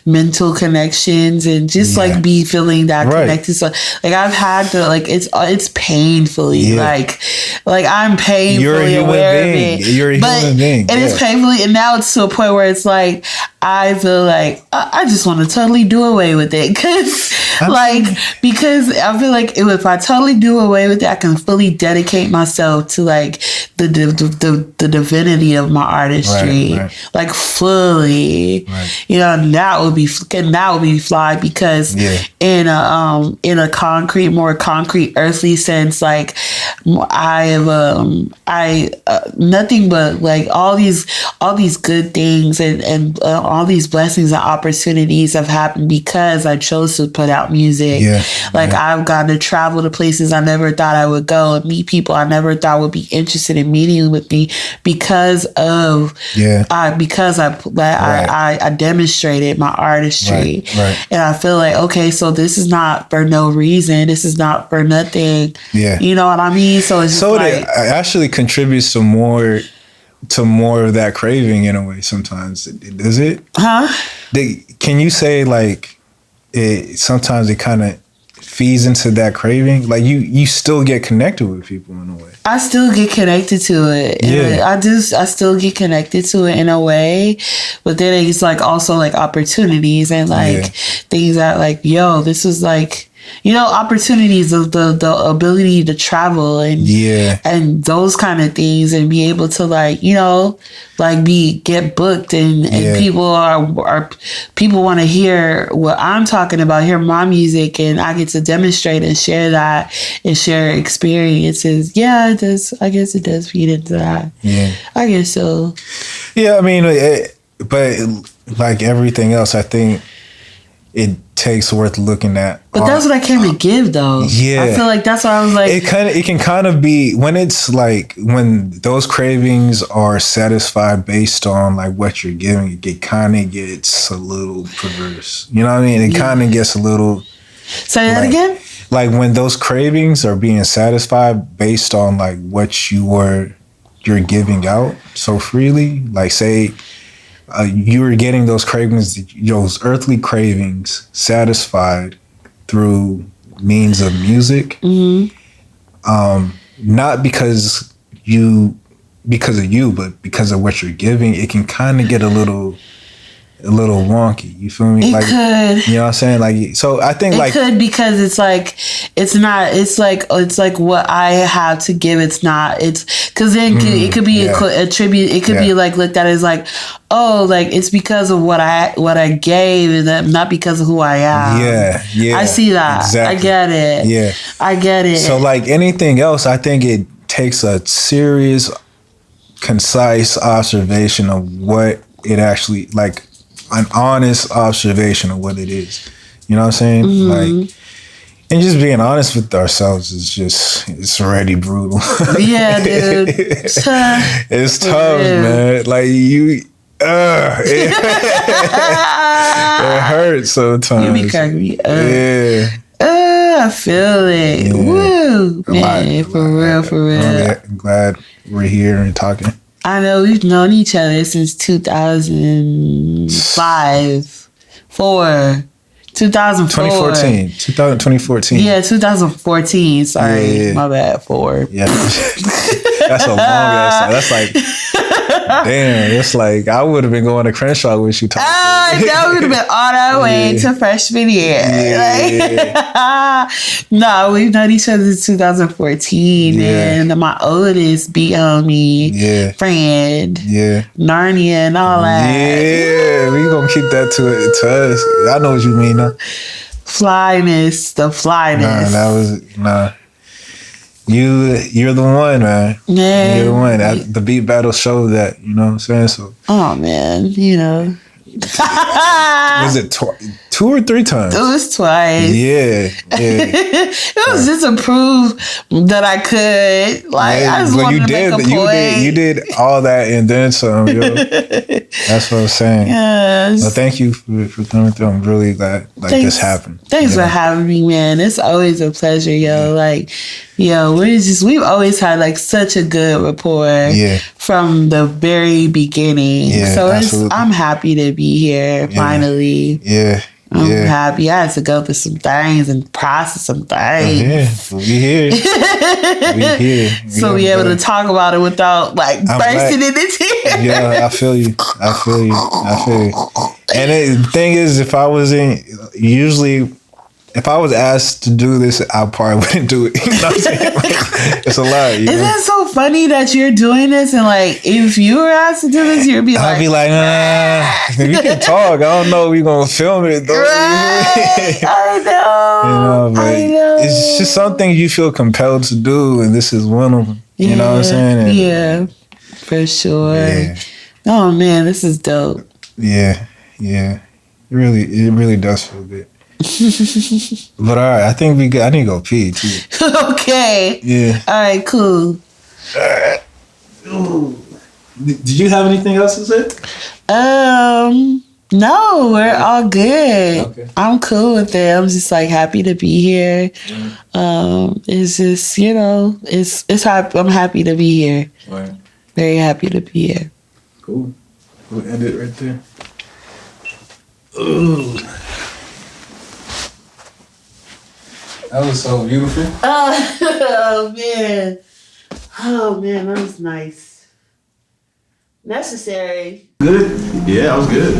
mental connections, and just like be feeling that connected. So like I've had to it's painfully like I'm painfully aware of it. You're a human being. And it's painfully, and now it's to a point where it's like I feel like I just want to totally do away with it because I feel like if I totally do away with it, I can fully dedicate myself to like the divinity of my artistry, like fully. You know, that would be fly because in a concrete, more concrete, earthly sense, like I have nothing but like all these good things and all these blessings and opportunities have happened because I chose to put out music. I've gotten to travel to places I never thought I would go and meet people I never thought would be interested in meeting with me because I demonstrated my artistry. And I feel like, okay, so this is not for no reason. This is not for nothing. You know what I mean? So it's it actually contributes to more of that craving in a way sometimes. Does it? Can you say like sometimes it kind of feeds into that craving? Like you still get connected with people in a way. I still get connected to it. I still get connected to it in a way, but then it's like also like opportunities and like things that like, yo, this is like, you know, opportunities of the ability to travel and those kind of things and be able to like, you know, like get booked and people want to hear what I'm talking about, hear my music, and I get to demonstrate and share that and share experiences. Yeah, it does. I guess it does feed into that. I guess so. Yeah, I mean, but like everything else, I think it takes worth looking at. But that's what I came to give, though. I feel like that's why I was like, it can kind of be when it's like when those cravings are satisfied based on like what you're giving, it kind of gets a little perverse. You know what I mean? It kind of gets a little. Say that again. Like when those cravings are being satisfied based on like what you're giving out so freely, like say. You were getting those cravings, those earthly cravings satisfied through means of music. Not because of you, but because of what you're giving. It can kind of get a little wonky. You feel me? It could. You know what I'm saying? Like, so I think it could because it's like what I have to give. It's not. It's because then it could be a tribute. It could be like looked at as like, oh, like it's because of what I gave and not because of who I am. I see that. Exactly. I get it. I get it. So like anything else, I think it takes a serious, concise observation of what it actually like. An honest observation of what it is. You know what I'm saying? Like, and just being honest with ourselves it's already brutal. Yeah, dude. It's tough, man. Like it hurts sometimes. You be cracking me up. I feel it. Woo. Man, for real. I'm glad we're here and talking. I know we've known each other since 2005, 2014. Yeah, 2014. Sorry, my bad. 4. Yeah, that's a long ass time. That's like, damn. It's like I would have been going to Crenshaw with you. That would have been on our way to freshman year. No, we've known each other since 2014, and my oldest be on me, friend, Narnia, and all that. Yeah, we gonna keep that to us. I know what you mean, though. Flyness. You're the one, man. Yeah, you're the one. The beat battle showed that. You know what I'm saying? So. Oh man, you know. Was it 2 or 3 times? It was twice. Yeah. It was just to prove that I could. Like I just wanted to make a point. You did all that and then some. Yo. That's what I was saying. Yes. Well, thank you for coming through. I'm really glad this happened. Thanks for having me, man. It's always a pleasure, yo. Like, yo, we've always had like such a good rapport from the very beginning. Yeah, so I'm happy to be here finally. Yeah. I'm happy. I had to go through some things and process some things. We here. So we able to talk about it without like bursting into tears. Yeah, I feel you. the thing is, if I was asked to do this, I probably wouldn't do it. You know what I'm saying? Like, it's a lot. Isn't it so funny that you're doing this and like if you were asked to do this, you'd be like, I'd be like, we can talk. I don't know if we're gonna film it though. Right. I know. I know. It's just something you feel compelled to do, and this is one of them. You know what I'm saying? And, yeah, for sure. Yeah. Oh man, this is dope. Yeah. It really does feel good. But all right, I think I need to go pee too. Okay. Yeah. All right, cool. All right. Ooh. Did you have anything else to say? No, we're all good. Okay. I'm cool with it. I'm just like happy to be here. It's just, it's happy. I'm happy to be here. Right. Very happy to be here. Cool. We'll end it right there. Ooh. That was so beautiful. Oh man. That was nice. Necessary. Good? Yeah, I was good.